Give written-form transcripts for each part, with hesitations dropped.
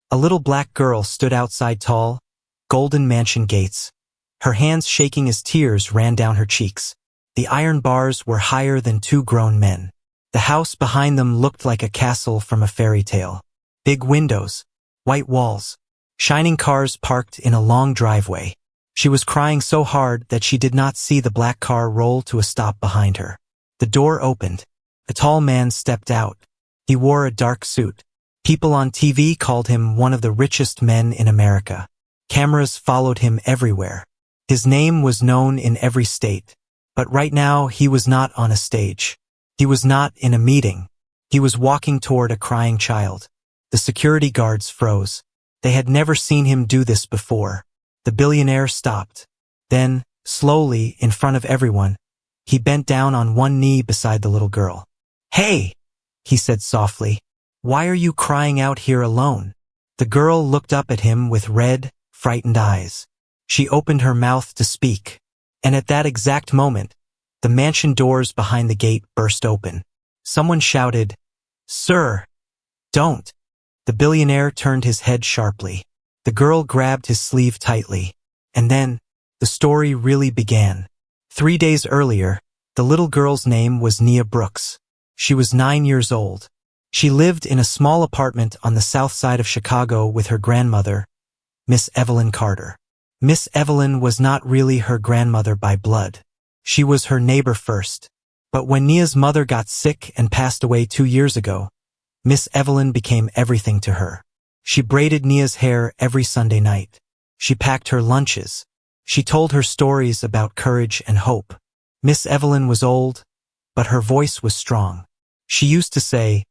A little black girl stood outside tall, golden mansion gates. Her hands shaking as tears ran down her cheeks. The iron bars were higher than two grown men. The house behind them looked like a castle from a fairy tale. Big windows, white walls, shining cars parked in a long driveway. She was crying so hard that she did not see the black car roll to a stop behind her. The door opened. A tall man stepped out. He wore a dark suit. People on TV called him one of the richest men in America. Cameras followed him everywhere. His name was known in every state. But right now he was not on a stage. He was not in a meeting. He was walking toward a crying child. The security guards froze. They had never seen him do this before. The billionaire stopped. Then, slowly, in front of everyone, he bent down on one knee beside the little girl. "Hey," he said softly, "why are you crying out here alone?" The girl looked up at him with red, frightened eyes. She opened her mouth to speak. And at that exact moment, the mansion doors behind the gate burst open. Someone shouted, "Sir, don't." The billionaire turned his head sharply. The girl grabbed his sleeve tightly. And then, the story really began. 3 days earlier, the little girl's name was Nia Brooks. She was 9 years old. She lived in a small apartment on the south side of Chicago with her grandmother, Miss Evelyn Carter. Miss Evelyn was not really her grandmother by blood. She was her neighbor first. But when Nia's mother got sick and passed away 2 years ago, Miss Evelyn became everything to her. She braided Nia's hair every Sunday night. She packed her lunches. She told her stories about courage and hope. Miss Evelyn was old, but her voice was strong. She used to say,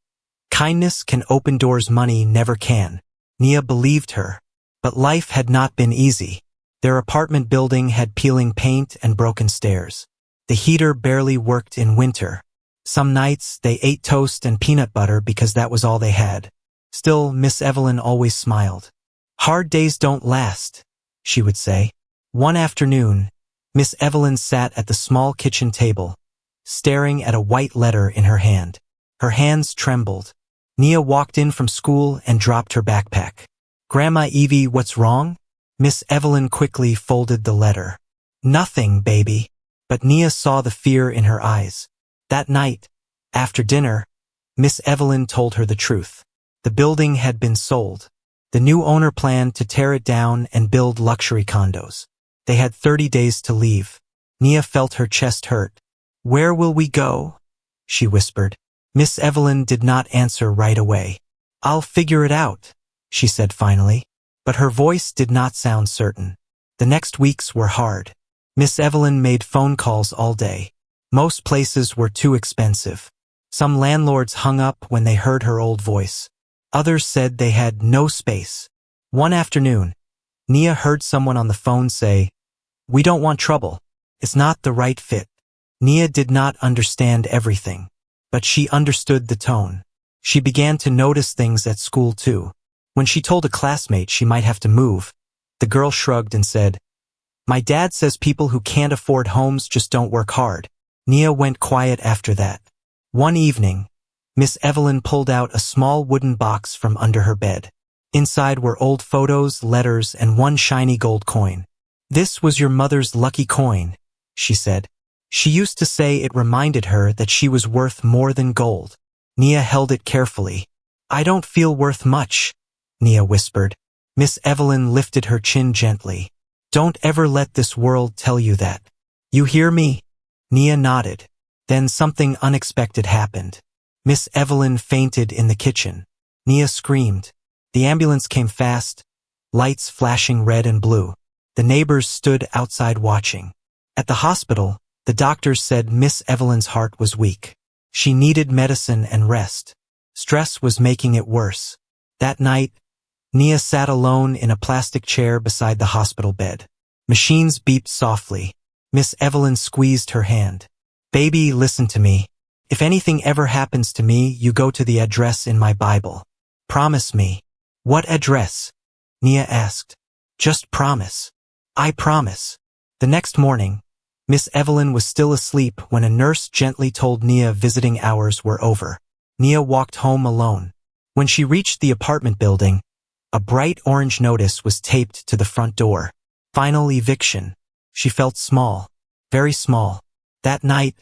"Kindness can open doors money never can." Nia believed her. But life had not been easy. Their apartment building had peeling paint and broken stairs. The heater barely worked in winter. Some nights they ate toast and peanut butter because that was all they had. Still, Miss Evelyn always smiled. "Hard days don't last," she would say. One afternoon, Miss Evelyn sat at the small kitchen table, staring at a white letter in her hand. Her hands trembled. Nia walked in from school and dropped her backpack. "Grandma Evie, what's wrong?" Miss Evelyn quickly folded the letter. "Nothing, baby." But Nia saw the fear in her eyes. That night, after dinner, Miss Evelyn told her the truth. The building had been sold. The new owner planned to tear it down and build luxury condos. They had 30 days to leave. Nia felt her chest hurt. "Where will we go?" she whispered. Miss Evelyn did not answer right away. "I'll figure it out," she said finally. But her voice did not sound certain. The next weeks were hard. Miss Evelyn made phone calls all day. Most places were too expensive. Some landlords hung up when they heard her old voice. Others said they had no space. One afternoon, Nia heard someone on the phone say, "We don't want trouble. It's not the right fit." Nia did not understand everything, but she understood the tone. She began to notice things at school too. When she told a classmate she might have to move, the girl shrugged and said, "My dad says people who can't afford homes just don't work hard." Nia went quiet after that. One evening, Miss Evelyn pulled out a small wooden box from under her bed. Inside were old photos, letters, and one shiny gold coin. "This was your mother's lucky coin," she said. She used to say it reminded her that she was worth more than gold. Nia held it carefully. "I don't feel worth much," Nia whispered. Miss Evelyn lifted her chin gently. "Don't ever let this world tell you that. You hear me?" Nia nodded. Then something unexpected happened. Miss Evelyn fainted in the kitchen. Nia screamed. The ambulance came fast, lights flashing red and blue. The neighbors stood outside watching. At the hospital, the doctors said Miss Evelyn's heart was weak. She needed medicine and rest. Stress was making it worse. That night, Nia sat alone in a plastic chair beside the hospital bed. Machines beeped softly. Miss Evelyn squeezed her hand. "Baby, listen to me. If anything ever happens to me, you go to the address in my Bible. Promise me." "What address?" Nia asked. "Just promise." "I promise." The next morning, Miss Evelyn was still asleep when a nurse gently told Nia visiting hours were over. Nia walked home alone. When she reached the apartment building, A bright orange notice was taped to the front door. Final eviction. She felt small, very small. That night,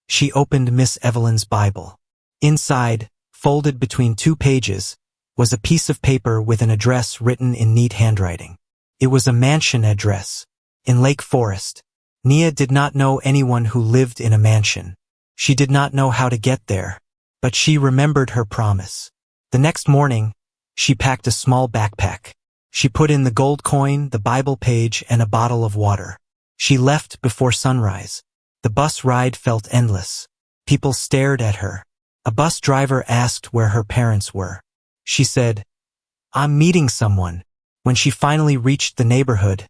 she opened Miss Evelyn's Bible. Inside, folded between 2 pages, was a piece of paper with an address written in neat handwriting. It was a mansion address, in Lake Forest. Nia did not know anyone who lived in a mansion. She did not know how to get there, but she remembered her promise. The next morning, she packed a small backpack. She put in the gold coin, the Bible page, and a bottle of water. She left before sunrise. The bus ride felt endless. People stared at her. A bus driver asked where her parents were. She said, "I'm meeting someone." When she finally reached the neighborhood,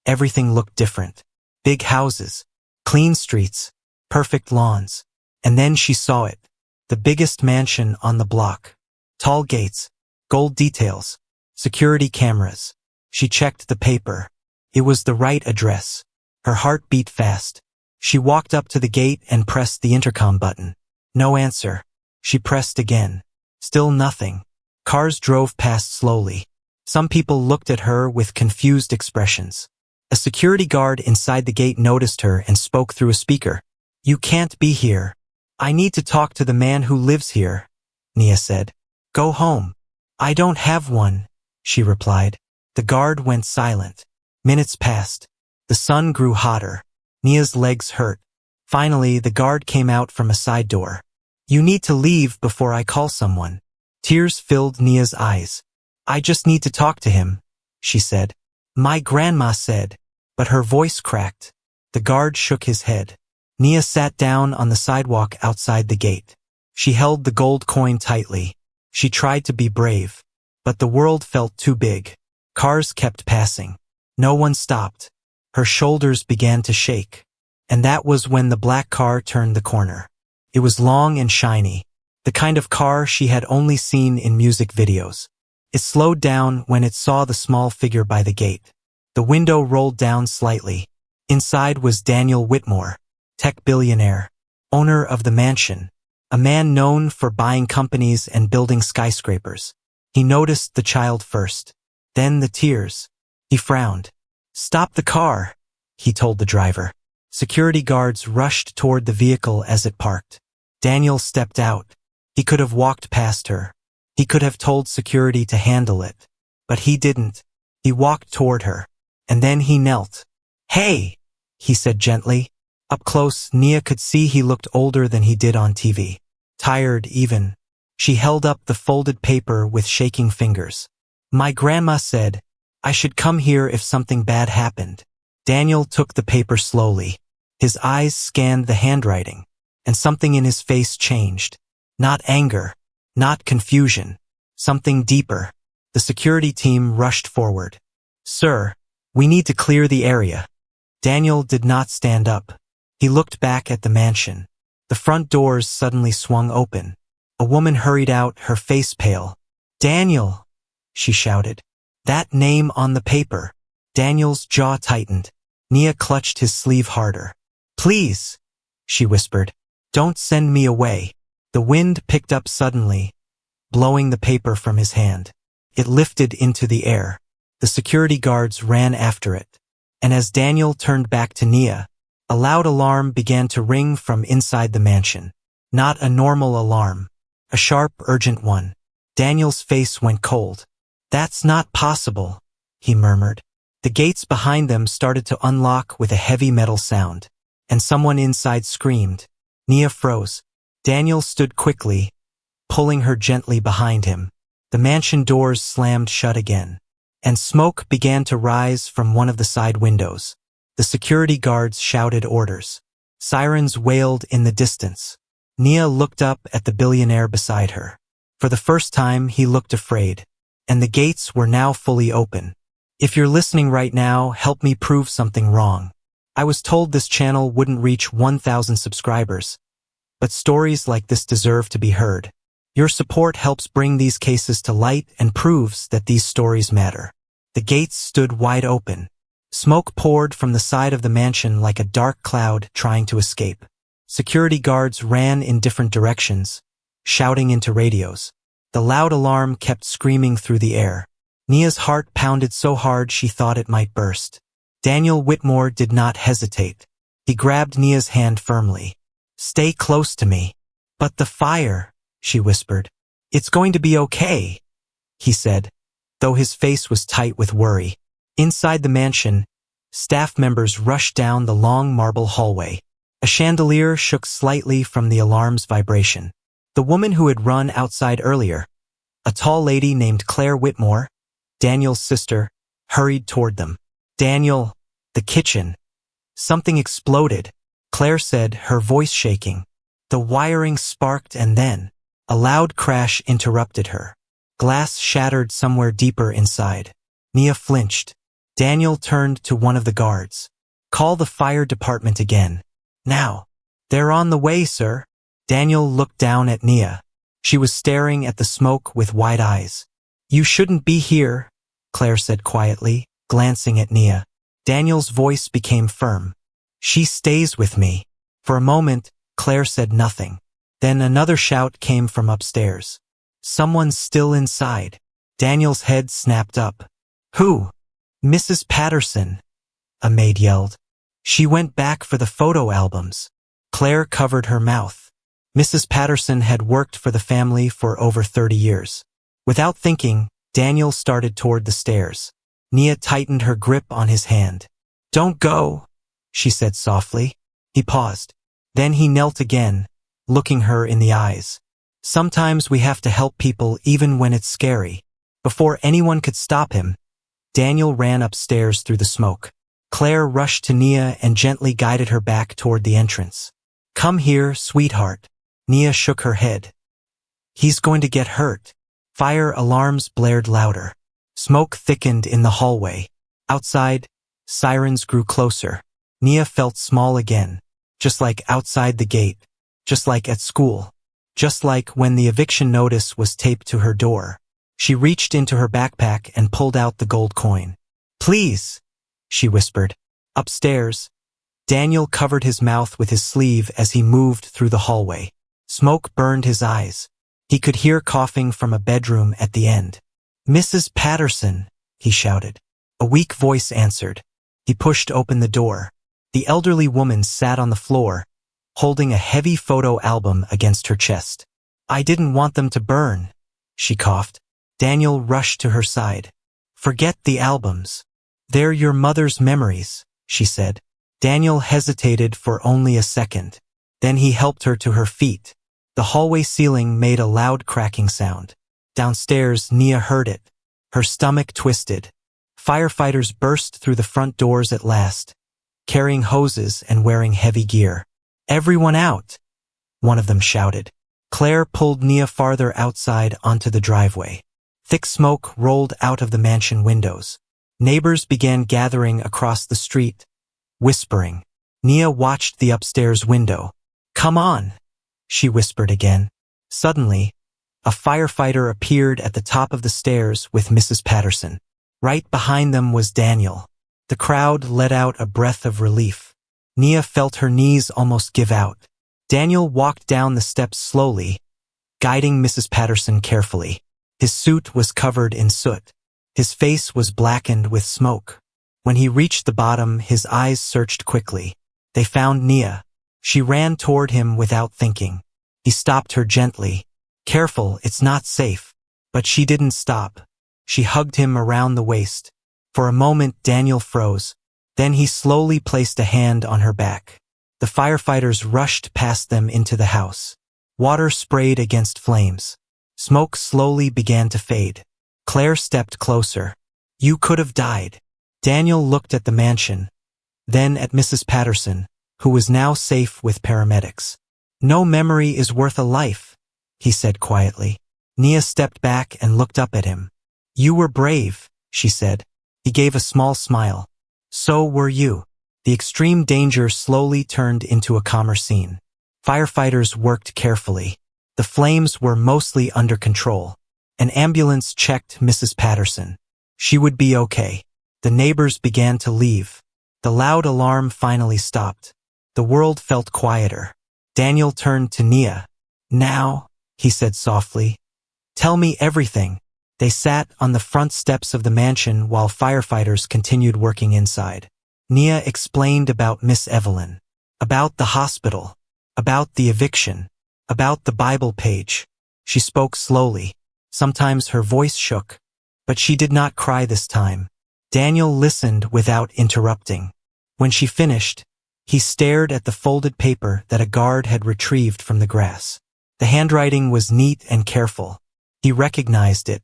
everything looked different. Big houses, clean streets, perfect lawns. And then she saw it. The biggest mansion on the block. Tall gates, gold details, security cameras. She checked the paper. It was the right address. Her heart beat fast. She walked up to the gate and pressed the intercom button. No answer. She pressed again. Still nothing. Cars drove past slowly. Some people looked at her with confused expressions. A security guard inside the gate noticed her and spoke through a speaker. "You can't be here. I need to talk to the man who lives here," Nia said. "Go home." "I don't have one," she replied. The guard went silent. Minutes passed. The sun grew hotter. Nia's legs hurt. Finally, the guard came out from a side door. "You need to leave before I call someone." Tears filled Nia's eyes. "I just need to talk to him," she said. "My grandma said," but her voice cracked. The guard shook his head. Nia sat down on the sidewalk outside the gate. She held the gold coin tightly. She tried to be brave, but the world felt too big. Cars kept passing. No one stopped. Her shoulders began to shake. And that was when the black car turned the corner. It was long and shiny, the kind of car she had only seen in music videos. It slowed down when it saw the small figure by the gate. The window rolled down slightly. Inside was Daniel Whitmore, tech billionaire, owner of the mansion, a man known for buying companies and building skyscrapers. He noticed the child first, then the tears. He frowned. "Stop the car," he told the driver. Security guards rushed toward the vehicle as it parked. Daniel stepped out. He could have walked past her. He could have told security to handle it. But he didn't. He walked toward her. And then he knelt. "Hey," he said gently. Up close, Nia could see he looked older than he did on TV. Tired, even. She held up the folded paper with shaking fingers. "My grandma said I should come here if something bad happened." Daniel took the paper slowly. His eyes scanned the handwriting, and something in his face changed. Not anger, not confusion, something deeper. The security team rushed forward. "Sir, we need to clear the area." Daniel did not stand up. He looked back at the mansion. The front doors suddenly swung open. A woman hurried out, her face pale. "Daniel," she shouted. "That name on the paper." Daniel's jaw tightened. Nia clutched his sleeve harder. "Please," she whispered. "Don't send me away." The wind picked up suddenly, blowing the paper from his hand. It lifted into the air. The security guards ran after it. And as Daniel turned back to Nia, a loud alarm began to ring from inside the mansion. Not a normal alarm. A sharp, urgent one. Daniel's face went cold. "That's not possible," he murmured. The gates behind them started to unlock with a heavy metal sound, and someone inside screamed. Nia froze. Daniel stood quickly, pulling her gently behind him. The mansion doors slammed shut again, and smoke began to rise from one of the side windows. The security guards shouted orders. Sirens wailed in the distance. Nia looked up at the billionaire beside her. For the first time, he looked afraid, and the gates were now fully open. If you're listening right now, help me prove something wrong. I was told this channel wouldn't reach 1,000 subscribers, but stories like this deserve to be heard. Your support helps bring these cases to light and proves that these stories matter. The gates stood wide open. Smoke poured from the side of the mansion like a dark cloud trying to escape. Security guards ran in different directions, shouting into radios. The loud alarm kept screaming through the air. Nia's heart pounded so hard she thought it might burst. Daniel Whitmore did not hesitate. He grabbed Nia's hand firmly. "Stay close to me." "But the fire," she whispered. "It's going to be okay," he said, though his face was tight with worry. Inside the mansion, staff members rushed down the long marble hallway. A chandelier shook slightly from the alarm's vibration. The woman who had run outside earlier, a tall lady named Claire Whitmore, Daniel's sister, hurried toward them. "Daniel, the kitchen." Something exploded, Claire said, her voice shaking. The wiring sparked and then a loud crash interrupted her. Glass shattered somewhere deeper inside. Nia flinched. Daniel turned to one of the guards. "Call the fire department again. Now." "They're on the way, sir." Daniel looked down at Nia. She was staring at the smoke with wide eyes. "You shouldn't be here," Claire said quietly, glancing at Nia. Daniel's voice became firm. "She stays with me." For a moment, Claire said nothing. Then another shout came from upstairs. "Someone's still inside." Daniel's head snapped up. "Who?" "Mrs. Patterson," a maid yelled. "She went back for the photo albums." Claire covered her mouth. Mrs. Patterson had worked for the family for over 30 years. Without thinking, Daniel started toward the stairs. Nia tightened her grip on his hand. "Don't go," she said softly. He paused. Then he knelt again, looking her in the eyes. "Sometimes we have to help people even when it's scary." Before anyone could stop him, Daniel ran upstairs through the smoke. Claire rushed to Nia and gently guided her back toward the entrance. "Come here, sweetheart." Nia shook her head. "He's going to get hurt." Fire alarms blared louder. Smoke thickened in the hallway. Outside, sirens grew closer. Nia felt small again, just like outside the gate, just like at school, just like when the eviction notice was taped to her door. She reached into her backpack and pulled out the gold coin. "Please," she whispered. Upstairs, Daniel covered his mouth with his sleeve as he moved through the hallway. Smoke burned his eyes. He could hear coughing from a bedroom at the end. "Mrs. Patterson," he shouted. A weak voice answered. He pushed open the door. The elderly woman sat on the floor, holding a heavy photo album against her chest. "I didn't want them to burn," she coughed. Daniel rushed to her side. "Forget the albums. They're your mother's memories," she said. Daniel hesitated for only a second. Then he helped her to her feet. The hallway ceiling made a loud cracking sound. Downstairs, Nia heard it. Her stomach twisted. Firefighters burst through the front doors at last, carrying hoses and wearing heavy gear. "Everyone out," one of them shouted. Claire pulled Nia farther outside onto the driveway. Thick smoke rolled out of the mansion windows. Neighbors began gathering across the street, whispering. Nia watched the upstairs window. "Come on," she whispered again. Suddenly, a firefighter appeared at the top of the stairs with Mrs. Patterson. Right behind them was Daniel. The crowd let out a breath of relief. Nia felt her knees almost give out. Daniel walked down the steps slowly, guiding Mrs. Patterson carefully. His suit was covered in soot. His face was blackened with smoke. When he reached the bottom, his eyes searched quickly. They found Nia. She ran toward him without thinking. He stopped her gently. "Careful, it's not safe." But she didn't stop. She hugged him around the waist. For a moment, Daniel froze. Then he slowly placed a hand on her back. The firefighters rushed past them into the house. Water sprayed against flames. Smoke slowly began to fade. Claire stepped closer. "You could have died." Daniel looked at the mansion, then at Mrs. Patterson, who was now safe with paramedics. "No memory is worth a life," he said quietly. Nia stepped back and looked up at him. "You were brave," she said. He gave a small smile. "So were you." The extreme danger slowly turned into a calmer scene. Firefighters worked carefully. The flames were mostly under control. An ambulance checked Mrs. Patterson. She would be okay. The neighbors began to leave. The loud alarm finally stopped. The world felt quieter. Daniel turned to Nia. "Now," he said softly, "tell me everything." They sat on the front steps of the mansion while firefighters continued working inside. Nia explained about Miss Evelyn, about the hospital, about the eviction, about the Bible page. She spoke slowly. Sometimes her voice shook, but she did not cry this time. Daniel listened without interrupting. When she finished, he stared at the folded paper that a guard had retrieved from the grass. The handwriting was neat and careful. He recognized it.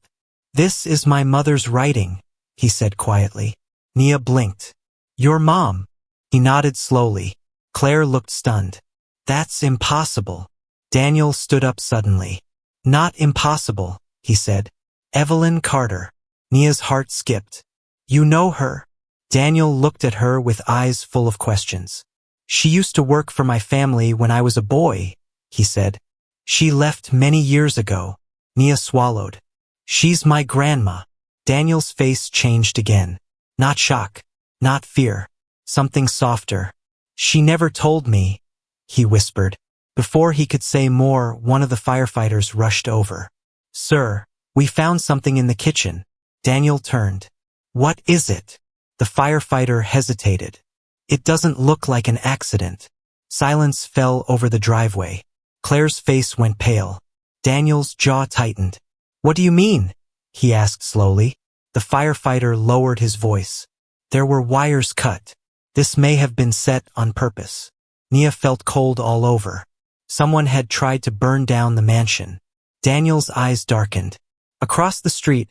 "This is my mother's writing," he said quietly. Nia blinked. "Your mom?" He nodded slowly. Claire looked stunned. "That's impossible." Daniel stood up suddenly. "Not impossible," he said. "Evelyn Carter." Nia's heart skipped. "You know her?" Daniel looked at her with eyes full of questions. "She used to work for my family when I was a boy," he said. "She left many years ago." Nia swallowed. "She's my grandma." Daniel's face changed again. Not shock, not fear, something softer. "She never told me," he whispered. Before he could say more, one of the firefighters rushed over. "Sir, we found something in the kitchen." Daniel turned. "What is it?" The firefighter hesitated. "It doesn't look like an accident." Silence fell over the driveway. Claire's face went pale. Daniel's jaw tightened. "What do you mean?" he asked slowly. The firefighter lowered his voice. "There were wires cut. This may have been set on purpose." Nia felt cold all over. Someone had tried to burn down the mansion. Daniel's eyes darkened. Across the street,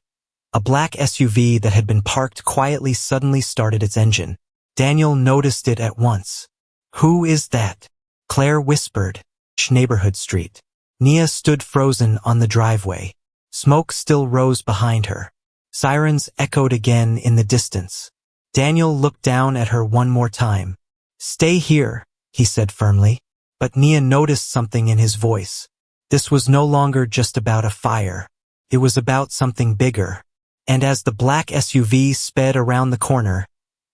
a black SUV that had been parked quietly suddenly started its engine. Daniel noticed it at once. "Who is that?" Claire whispered. "Neighborhood Street." Nia stood frozen on the driveway. Smoke still rose behind her. Sirens echoed again in the distance. Daniel looked down at her one more time. "Stay here," he said firmly. But Nia noticed something in his voice. This was no longer just about a fire. It was about something bigger. And as the black SUV sped around the corner,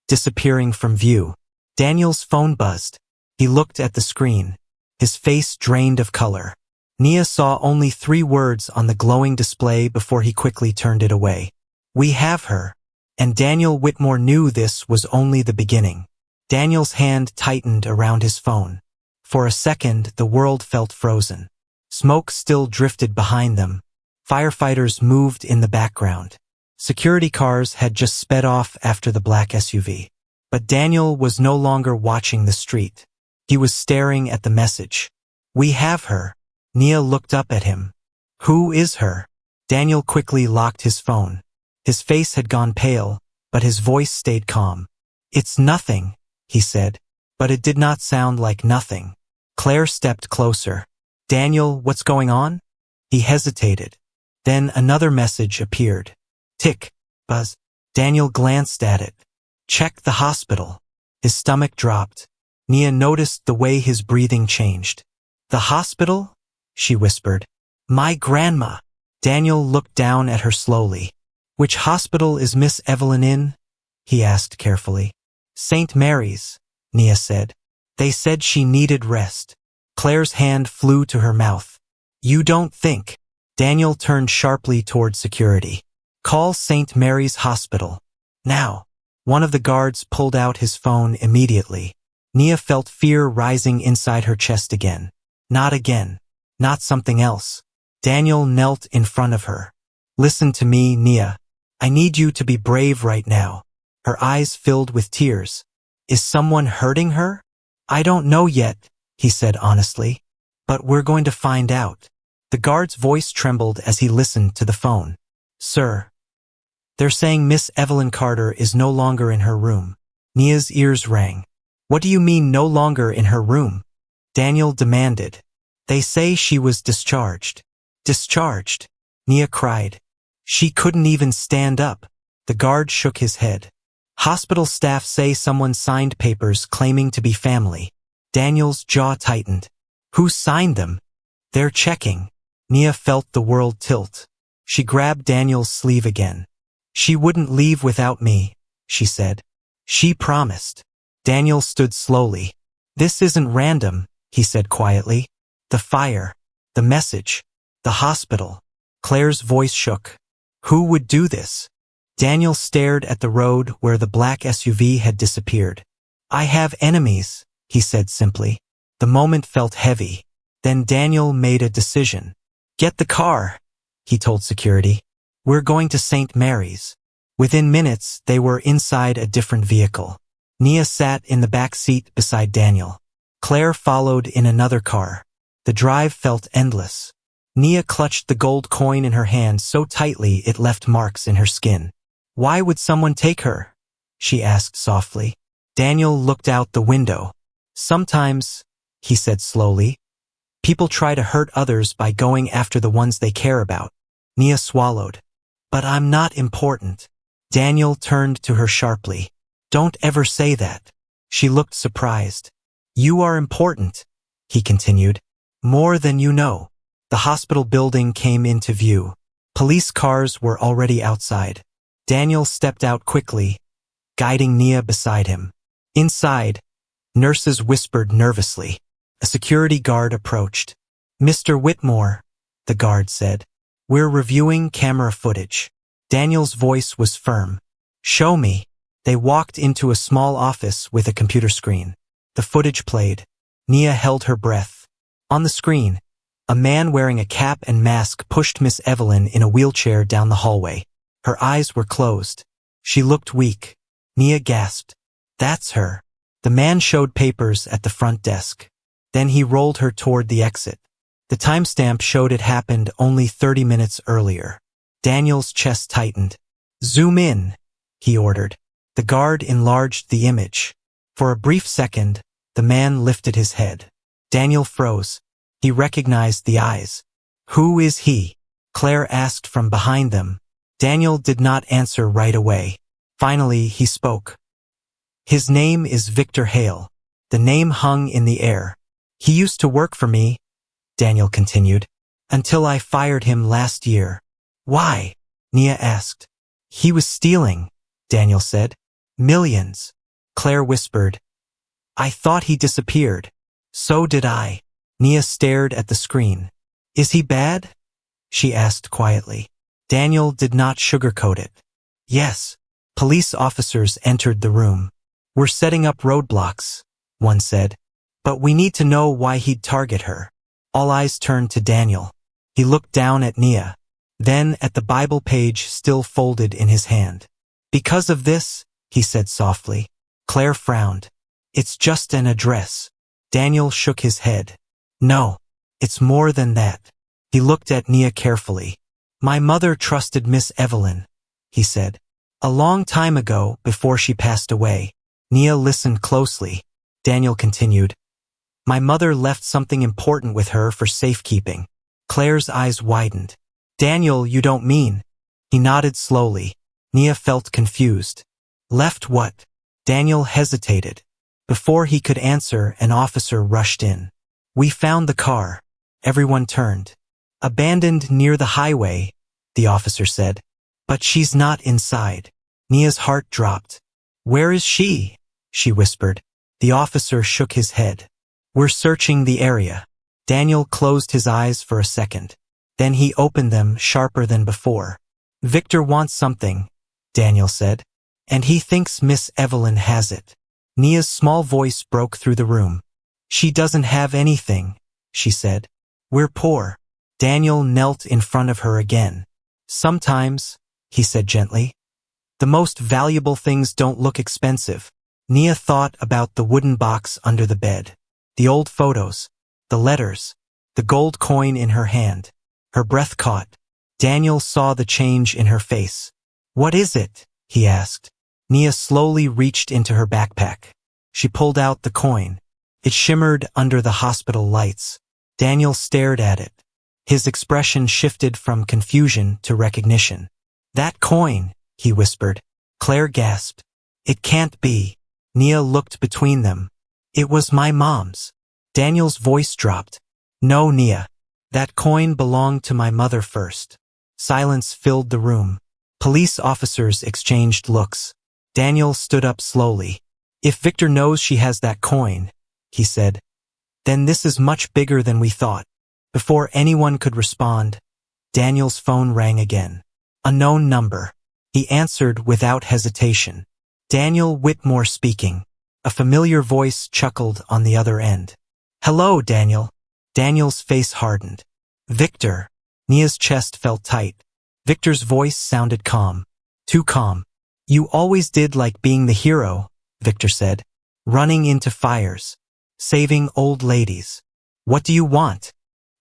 disappearing from view, Daniel's phone buzzed. He looked at the screen. His face drained of color. Nia saw only 3 words on the glowing display before he quickly turned it away. "We have her." And Daniel Whitmore knew this was only the beginning. Daniel's hand tightened around his phone. For a second, the world felt frozen. Smoke still drifted behind them. Firefighters moved in the background. Security cars had just sped off after the black SUV. But Daniel was no longer watching the street. He was staring at the message. "We have her." Nia looked up at him. "Who is her?" Daniel quickly locked his phone. His face had gone pale, but his voice stayed calm. "It's nothing," he said. But it did not sound like nothing. Claire stepped closer. "Daniel, what's going on?" He hesitated. Then another message appeared. Tick, buzz. Daniel glanced at it. "Check the hospital." His stomach dropped. Nia noticed the way his breathing changed. "The hospital?" she whispered. "My grandma." Daniel looked down at her slowly. "Which hospital is Miss Evelyn in?" he asked carefully. "St. Mary's," Nia said. "They said she needed rest." Claire's hand flew to her mouth. "You don't think?" Daniel turned sharply toward security. "Call St. Mary's Hospital. Now." One of the guards pulled out his phone immediately. Nia felt fear rising inside her chest again. Not again. Not something else. Daniel knelt in front of her. "Listen to me, Nia. I need you to be brave right now." Her eyes filled with tears. "Is someone hurting her?" "I don't know yet," he said honestly. "But we're going to find out." The guard's voice trembled as he listened to the phone. "Sir, they're saying Miss Evelyn Carter is no longer in her room." Nia's ears rang. "What do you mean no longer in her room?" Daniel demanded. "They say she was discharged." "Discharged?" Nia cried. "She couldn't even stand up." The guard shook his head. "Hospital staff say someone signed papers claiming to be family." Daniel's jaw tightened. "Who signed them?" "They're checking." Nia felt the world tilt. She grabbed Daniel's sleeve again. "She wouldn't leave without me," she said. "She promised." Daniel stood slowly. "This isn't random," he said quietly. "The fire, the message, the hospital." Claire's voice shook. Who would do this? Daniel stared at the road where the black SUV had disappeared. I have enemies, he said simply. The moment felt heavy. Then Daniel made a decision. Get the car, he told security. We're going to St. Mary's. Within minutes, they were inside a different vehicle. Nia sat in the back seat beside Daniel. Claire followed in another car. The drive felt endless. Nia clutched the gold coin in her hand so tightly it left marks in her skin. Why would someone take her? She asked softly. Daniel looked out the window. Sometimes, he said slowly, people try to hurt others by going after the ones they care about. Nia swallowed. But I'm not important. Daniel turned to her sharply. Don't ever say that. She looked surprised. You are important, he continued. More than you know. The hospital building came into view. Police cars were already outside. Daniel stepped out quickly, guiding Nia beside him. Inside, nurses whispered nervously. A security guard approached. Mr. Whitmore, the guard said. We're reviewing camera footage. Daniel's voice was firm. Show me. They walked into a small office with a computer screen. The footage played. Nia held her breath. On the screen, a man wearing a cap and mask pushed Miss Evelyn in a wheelchair down the hallway. Her eyes were closed. She looked weak. Nia gasped. That's her. The man showed papers at the front desk. Then he rolled her toward the exit. The timestamp showed it happened only 30 minutes earlier. Daniel's chest tightened. Zoom in, he ordered. The guard enlarged the image. For a brief second, the man lifted his head. Daniel froze. He recognized the eyes. Who is he? Claire asked from behind them. Daniel did not answer right away. Finally, he spoke. His name is Victor Hale. The name hung in the air. He used to work for me, Daniel continued, until I fired him last year. Why? Nia asked. He was stealing, Daniel said. Millions. Claire whispered. I thought he disappeared. So did I. Nia stared at the screen. Is he bad? She asked quietly. Daniel did not sugarcoat it. Yes. Police officers entered the room. We're setting up roadblocks, one said. But we need to know why he'd target her. All eyes turned to Daniel. He looked down at Nia, then at the Bible page still folded in his hand. Because of this, he said softly. Claire frowned. It's just an address. Daniel shook his head. No, it's more than that. He looked at Nia carefully. My mother trusted Miss Evelyn, he said. A long time ago, before she passed away. Nia listened closely. Daniel continued. My mother left something important with her for safekeeping. Claire's eyes widened. Daniel, you don't mean? He nodded slowly. Nia felt confused. Left what? Daniel hesitated. Before he could answer, an officer rushed in. We found the car. Everyone turned. Abandoned near the highway, the officer said. But she's not inside. Nia's heart dropped. Where is she? She whispered. The officer shook his head. We're searching the area. Daniel closed his eyes for a second. Then he opened them sharper than before. Victor wants something, Daniel said. And he thinks Miss Evelyn has it. Nia's small voice broke through the room. She doesn't have anything, she said. We're poor. Daniel knelt in front of her again. Sometimes, he said gently. The most valuable things don't look expensive. Nia thought about the wooden box under the bed. The old photos. The letters. The gold coin in her hand. Her breath caught. Daniel saw the change in her face. What is it? He asked. Nia slowly reached into her backpack. She pulled out the coin. It shimmered under the hospital lights. Daniel stared at it. His expression shifted from confusion to recognition. That coin, he whispered. Claire gasped. It can't be. Nia looked between them. It was my mom's. Daniel's voice dropped. No, Nia. That coin belonged to my mother first. Silence filled the room. Police officers exchanged looks. Daniel stood up slowly. If Victor knows she has that coin, he said, then this is much bigger than we thought. Before anyone could respond, Daniel's phone rang again. Unknown number. He answered without hesitation. Daniel Whitmore speaking. A familiar voice chuckled on the other end. Hello, Daniel. Daniel's face hardened. Victor. Nia's chest felt tight. Victor's voice sounded calm. Too calm. You always did like being the hero, Victor said. Running into fires. Saving old ladies. What do you want?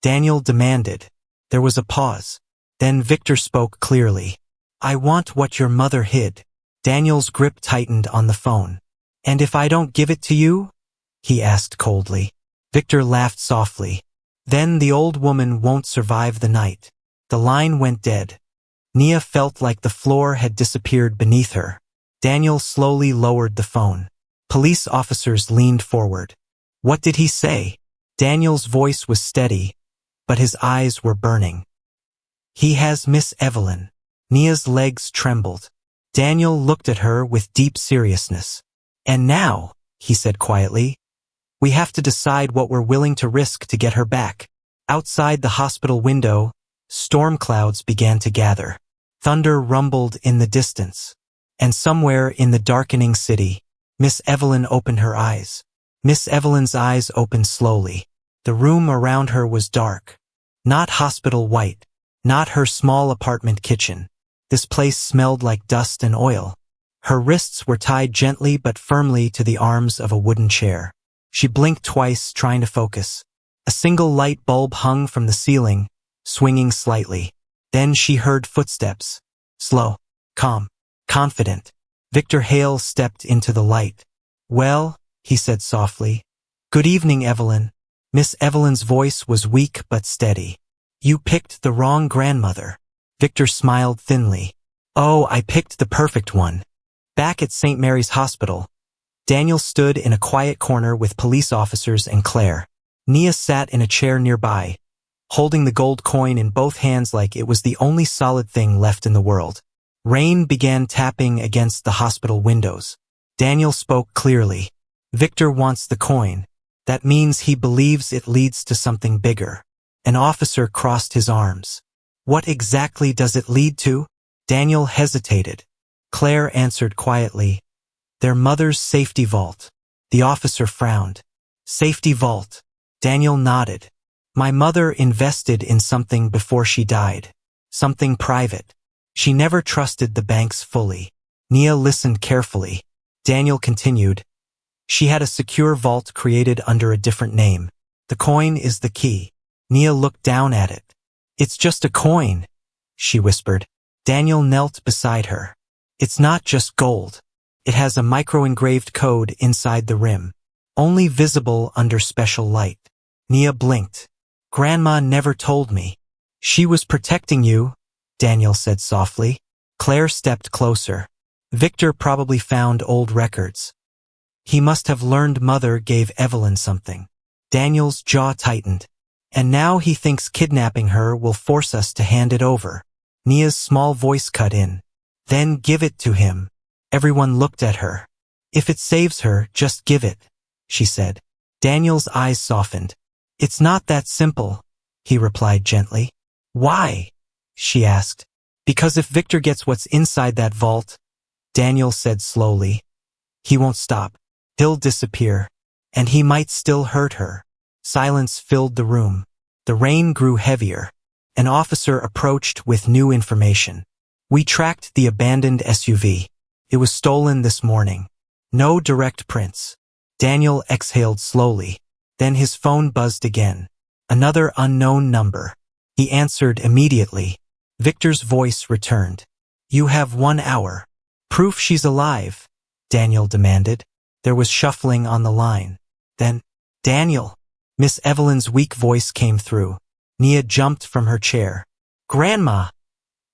Daniel demanded. There was a pause. Then Victor spoke clearly. I want what your mother hid. Daniel's grip tightened on the phone. And if I don't give it to you? He asked coldly. Victor laughed softly. Then the old woman won't survive the night. The line went dead. Nia felt like the floor had disappeared beneath her. Daniel slowly lowered the phone. Police officers leaned forward. What did he say? Daniel's voice was steady, but his eyes were burning. He has Miss Evelyn. Nia's legs trembled. Daniel looked at her with deep seriousness. And now, he said quietly, we have to decide what we're willing to risk to get her back. Outside the hospital window, storm clouds began to gather. Thunder rumbled in the distance. And somewhere in the darkening city, Miss Evelyn opened her eyes. Miss Evelyn's eyes opened slowly. The room around her was dark. Not hospital white. Not her small apartment kitchen. This place smelled like dust and oil. Her wrists were tied gently but firmly to the arms of a wooden chair. She blinked twice, trying to focus. A single light bulb hung from the ceiling, swinging slightly. Then she heard footsteps. Slow, calm, confident. Victor Hale stepped into the light. Well, he said softly. Good evening, Evelyn. Miss Evelyn's voice was weak but steady. You picked the wrong grandmother. Victor smiled thinly. Oh, I picked the perfect one. Back at St. Mary's Hospital, Daniel stood in a quiet corner with police officers and Claire. Nia sat in a chair nearby, holding the gold coin in both hands like it was the only solid thing left in the world. Rain began tapping against the hospital windows. Daniel spoke clearly. Victor wants the coin. That means he believes it leads to something bigger. An officer crossed his arms. What exactly does it lead to? Daniel hesitated. Claire answered quietly. Their mother's safety vault. The officer frowned. Safety vault. Daniel nodded. My mother invested in something before she died. Something private. She never trusted the banks fully. Nia listened carefully. Daniel continued. She had a secure vault created under a different name. The coin is the key. Nia looked down at it. It's just a coin, she whispered. Daniel knelt beside her. It's not just gold. It has a micro-engraved code inside the rim, only visible under special light. Nia blinked. Grandma never told me. She was protecting you, Daniel said softly. Claire stepped closer. Victor probably found old records. He must have learned Mother gave Evelyn something. Daniel's jaw tightened. And now he thinks kidnapping her will force us to hand it over. Nia's small voice cut in. Then give it to him. Everyone looked at her. If it saves her, just give it, she said. Daniel's eyes softened. It's not that simple, he replied gently. Why? She asked. Because if Victor gets what's inside that vault, Daniel said slowly, he won't stop. He'll disappear. And he might still hurt her. Silence filled the room. The rain grew heavier. An officer approached with new information. We tracked the abandoned SUV. It was stolen this morning. No direct prints. Daniel exhaled slowly. Then his phone buzzed again. Another unknown number. He answered immediately. Victor's voice returned. You have 1 hour. Proof she's alive, Daniel demanded. There was shuffling on the line. Then, Daniel. Miss Evelyn's weak voice came through. Nia jumped from her chair. Grandma,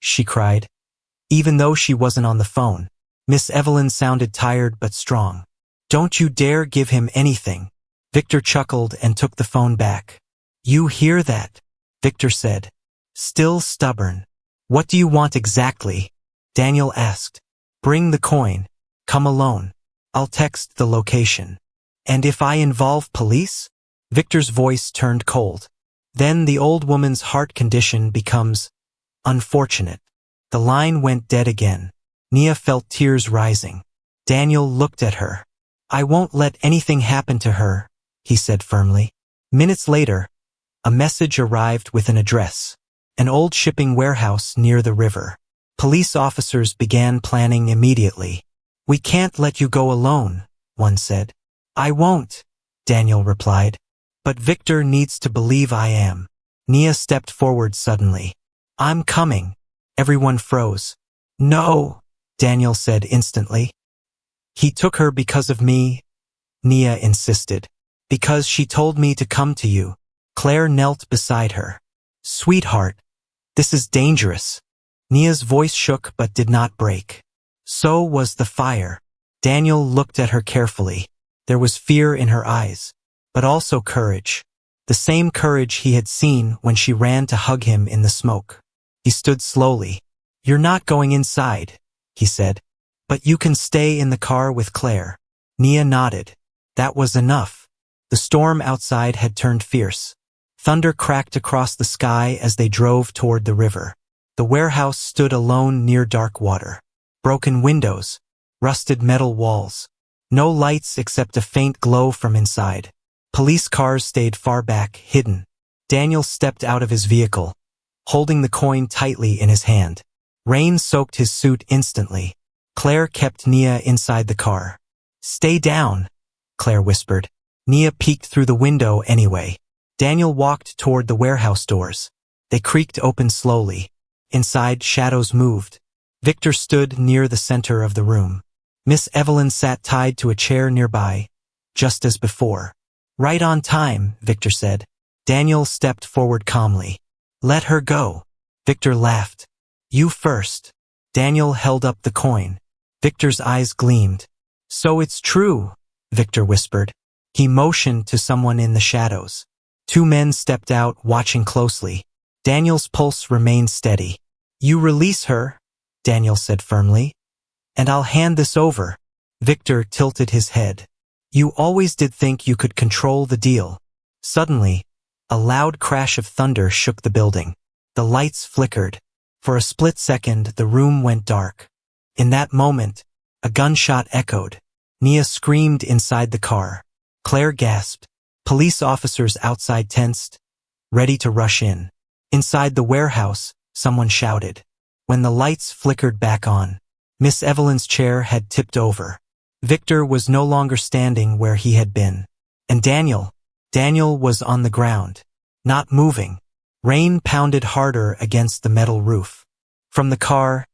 she cried. Even though she wasn't on the phone, Miss Evelyn sounded tired but strong. Don't you dare give him anything. Victor chuckled and took the phone back. You hear that? Victor said. Still stubborn. What do you want exactly? Daniel asked. Bring the coin. Come alone. I'll text the location. And if I involve police? Victor's voice turned cold. Then the old woman's heart condition becomes unfortunate. The line went dead again. Nia felt tears rising. Daniel looked at her. "I won't let anything happen to her," he said firmly. Minutes later, a message arrived with an address. An old shipping warehouse near the river. Police officers began planning immediately. "We can't let you go alone," one said. "I won't," Daniel replied. "But Victor needs to believe I am." Nia stepped forward suddenly. "I'm coming." Everyone froze. "No," Daniel said instantly. "He took her because of me," Nia insisted. "Because she told me to come to you." Claire knelt beside her. "Sweetheart, this is dangerous." Nia's voice shook but did not break. So was the fire. Daniel looked at her carefully. There was fear in her eyes, but also courage. The same courage he had seen when she ran to hug him in the smoke. He stood slowly. "You're not going inside," he said. "But you can stay in the car with Claire." Nia nodded. That was enough. The storm outside had turned fierce. Thunder cracked across the sky as they drove toward the river. The warehouse stood alone near dark water. Broken windows, rusted metal walls. No lights except a faint glow from inside. Police cars stayed far back, hidden. Daniel stepped out of his vehicle, holding the coin tightly in his hand. Rain soaked his suit instantly. Claire kept Nia inside the car. "Stay down," Claire whispered. Nia peeked through the window anyway. Daniel walked toward the warehouse doors. They creaked open slowly. Inside, shadows moved. Victor stood near the center of the room. Miss Evelyn sat tied to a chair nearby, just as before. "Right on time," Victor said. Daniel stepped forward calmly. "Let her go." Victor laughed. "You first." Daniel held up the coin. Victor's eyes gleamed. "So it's true," Victor whispered. He motioned to someone in the shadows. Two men stepped out, watching closely. Daniel's pulse remained steady. "You release her," Daniel said firmly, "and I'll hand this over." Victor tilted his head. "You always did think you could control the deal." Suddenly, a loud crash of thunder shook the building. The lights flickered. For a split second, the room went dark. In that moment, a gunshot echoed. Nia screamed inside the car. Claire gasped. Police officers outside tensed, ready to rush in. Inside the warehouse, someone shouted. When the lights flickered back on, Miss Evelyn's chair had tipped over. Victor was no longer standing where he had been. And Daniel was on the ground, not moving. Rain pounded harder against the metal roof. From the car,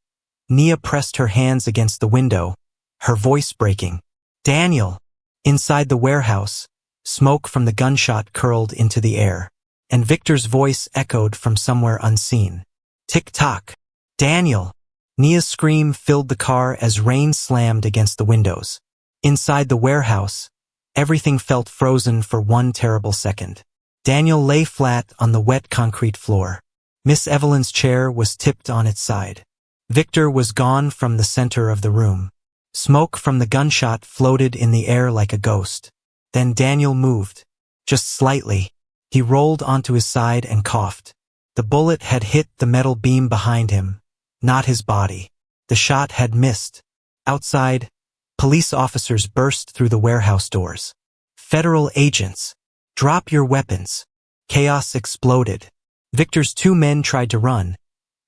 Nia pressed her hands against the window, her voice breaking. "Daniel!" Inside the warehouse, smoke from the gunshot curled into the air, and Victor's voice echoed from somewhere unseen. "Tick-tock! Daniel!" Nia's scream filled the car as rain slammed against the windows. Inside the warehouse, everything felt frozen for one terrible second. Daniel lay flat on the wet concrete floor. Miss Evelyn's chair was tipped on its side. Victor was gone from the center of the room. Smoke from the gunshot floated in the air like a ghost. Then Daniel moved, just slightly. He rolled onto his side and coughed. The bullet had hit the metal beam behind him, not his body. The shot had missed. Outside, police officers burst through the warehouse doors. "Federal agents! Drop your weapons!" Chaos exploded. Victor's two men tried to run,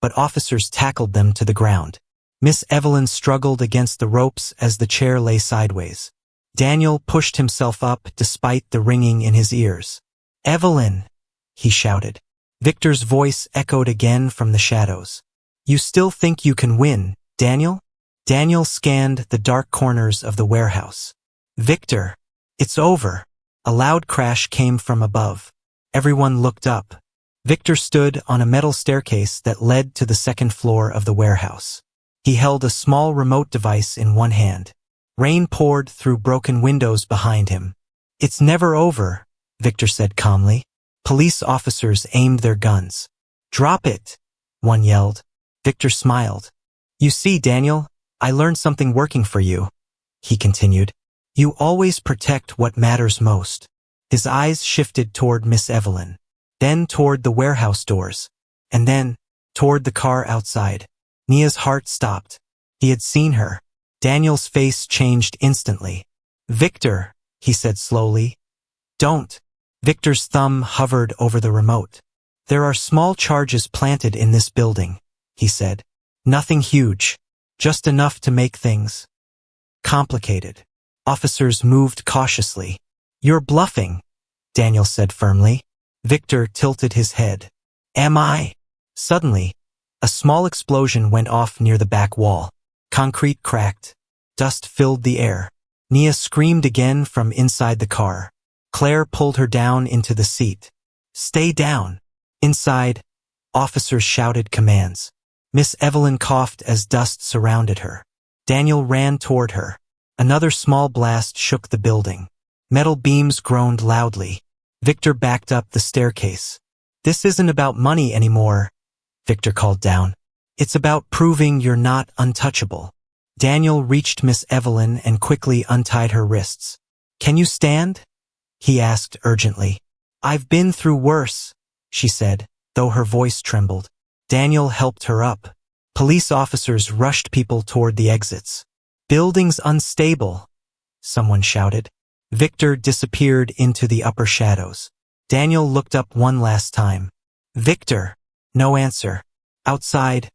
but officers tackled them to the ground. Miss Evelyn struggled against the ropes as the chair lay sideways. Daniel pushed himself up despite the ringing in his ears. "Evelyn!" he shouted. Victor's voice echoed again from the shadows. "You still think you can win, Daniel?" Daniel scanned the dark corners of the warehouse. "Victor, it's over." A loud crash came from above. Everyone looked up. Victor stood on a metal staircase that led to the second floor of the warehouse. He held a small remote device in one hand. Rain poured through broken windows behind him. "It's never over," Victor said calmly. Police officers aimed their guns. "Drop it," one yelled. Victor smiled. "You see, Daniel, I learned something working for you," he continued. "You always protect what matters most." His eyes shifted toward Miss Evelyn, then toward the warehouse doors, and then toward the car outside. Nia's heart stopped. He had seen her. Daniel's face changed instantly. "Victor," he said slowly. "Don't." Victor's thumb hovered over the remote. "There are small charges planted in this building," he said. "Nothing huge. Just enough to make things complicated." Officers moved cautiously. "You're bluffing," Daniel said firmly. Victor tilted his head. "Am I?" Suddenly, a small explosion went off near the back wall. Concrete cracked. Dust filled the air. Nia screamed again from inside the car. Claire pulled her down into the seat. "Stay down." Inside, officers shouted commands. Miss Evelyn coughed as dust surrounded her. Daniel ran toward her. Another small blast shook the building. Metal beams groaned loudly. Victor backed up the staircase. "This isn't about money anymore," Victor called down. "It's about proving you're not untouchable." Daniel reached Miss Evelyn and quickly untied her wrists. "Can you stand?" he asked urgently. "I've been through worse," she said, though her voice trembled. Daniel helped her up. Police officers rushed people toward the exits. "Building's unstable," someone shouted. Victor disappeared into the upper shadows. Daniel looked up one last time. "Victor." No answer. Outside,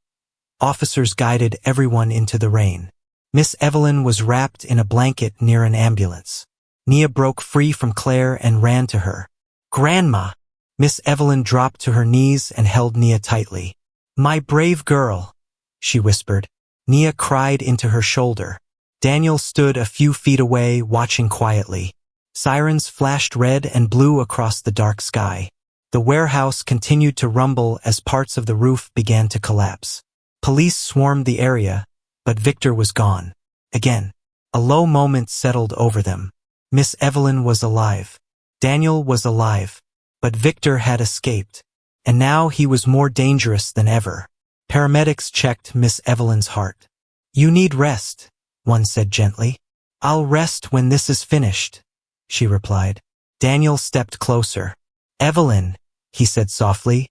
officers guided everyone into the rain. Miss Evelyn was wrapped in a blanket near an ambulance. Nia broke free from Claire and ran to her. "Grandma!" Miss Evelyn dropped to her knees and held Nia tightly. "My brave girl," she whispered. Nia cried into her shoulder. Daniel stood a few feet away, watching quietly. Sirens flashed red and blue across the dark sky. The warehouse continued to rumble as parts of the roof began to collapse. Police swarmed the area, but Victor was gone. Again, a low moment settled over them. Miss Evelyn was alive. Daniel was alive. But Victor had escaped. And now he was more dangerous than ever. Paramedics checked Miss Evelyn's heart. "You need rest," one said gently. "I'll rest when this is finished," she replied. Daniel stepped closer. "Evelyn," he said softly.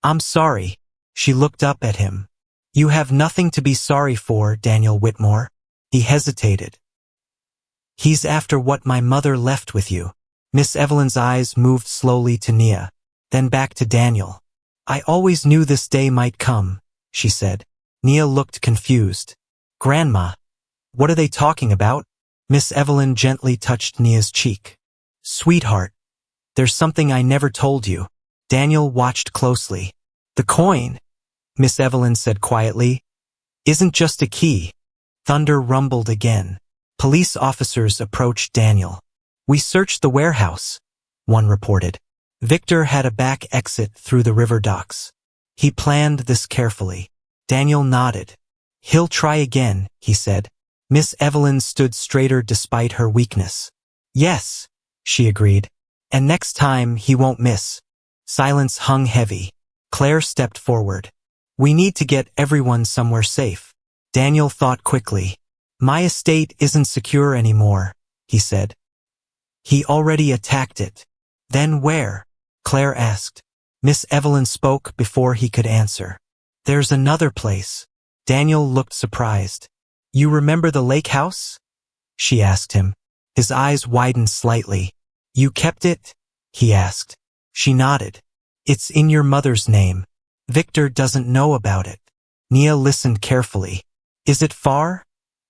"I'm sorry." She looked up at him. "You have nothing to be sorry for, Daniel Whitmore." He hesitated. "He's after what my mother left with you." Miss Evelyn's eyes moved slowly to Nia, then back to Daniel. "I always knew this day might come," she said. Nia looked confused. "Grandma, what are they talking about?" Miss Evelyn gently touched Nia's cheek. "Sweetheart, there's something I never told you." Daniel watched closely. "The coin," Miss Evelyn said quietly, "isn't just a key." Thunder rumbled again. Police officers approached Daniel. "We searched the warehouse," one reported. Victor had a back exit through the river docks. He planned this carefully. Daniel nodded. "He'll try again," he said. Miss Evelyn stood straighter despite her weakness. "Yes," she agreed. "And next time he won't miss." Silence hung heavy. Claire stepped forward. "We need to get everyone somewhere safe." Daniel thought quickly. "My estate isn't secure anymore," he said. "He already attacked it." "Then where?" Claire asked. Miss Evelyn spoke before he could answer. "There's another place." Daniel looked surprised. "You remember the lake house?" she asked him. His eyes widened slightly. "You kept it?" he asked. She nodded. "It's in your mother's name. Victor doesn't know about it." Nia listened carefully. "Is it far?"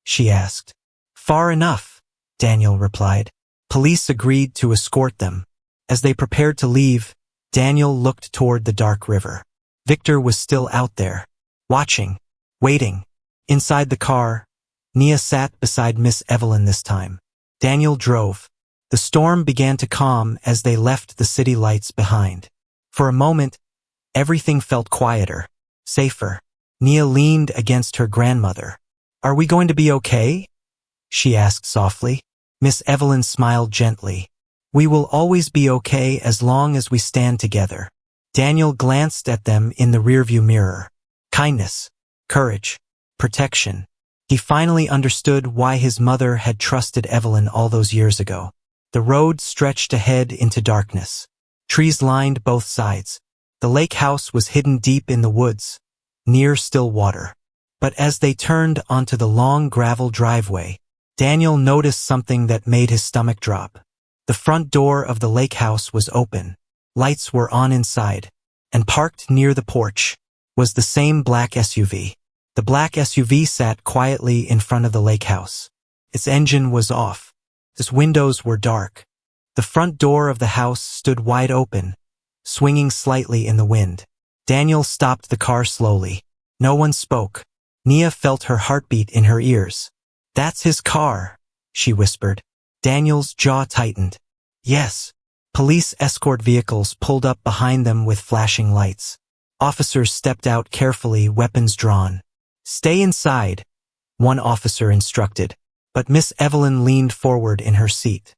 she asked. "Far enough," Daniel replied. Police agreed to escort them. As they prepared to leave, Daniel looked toward the dark river. Victor was still out there, watching, waiting. Inside the car, Nia sat beside Miss Evelyn this time. Daniel drove. The storm began to calm as they left the city lights behind. For a moment, everything felt quieter, safer. Nia leaned against her grandmother. "Are we going to be okay?" she asked softly. Miss Evelyn smiled gently. "We will always be okay as long as we stand together." Daniel glanced at them in the rearview mirror. Kindness, courage, protection. He finally understood why his mother had trusted Evelyn all those years ago. The road stretched ahead into darkness. Trees lined both sides. The lake house was hidden deep in the woods, near still water. But as they turned onto the long gravel driveway, Daniel noticed something that made his stomach drop. The front door of the lake house was open. Lights were on inside, and parked near the porch was the same black SUV. The black SUV sat quietly in front of the lake house. Its engine was off. Its windows were dark. The front door of the house stood wide open, swinging slightly in the wind. Daniel stopped the car slowly. No one spoke. Nia felt her heartbeat in her ears. "That's his car," she whispered. Daniel's jaw tightened. Yes. Police escort vehicles pulled up behind them with flashing lights. Officers stepped out carefully, weapons drawn. "Stay inside," one officer instructed, but Miss Evelyn leaned forward in her seat.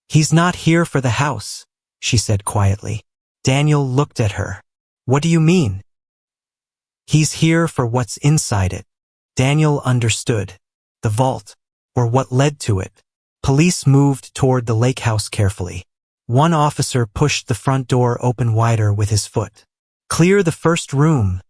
"He's not here for the house," she said quietly. Daniel looked at her. "What do you mean?" "He's here for what's inside it." Daniel understood. The vault, or what led to it. Police moved toward the lake house carefully. One officer pushed the front door open wider with his foot. "Clear the first room,"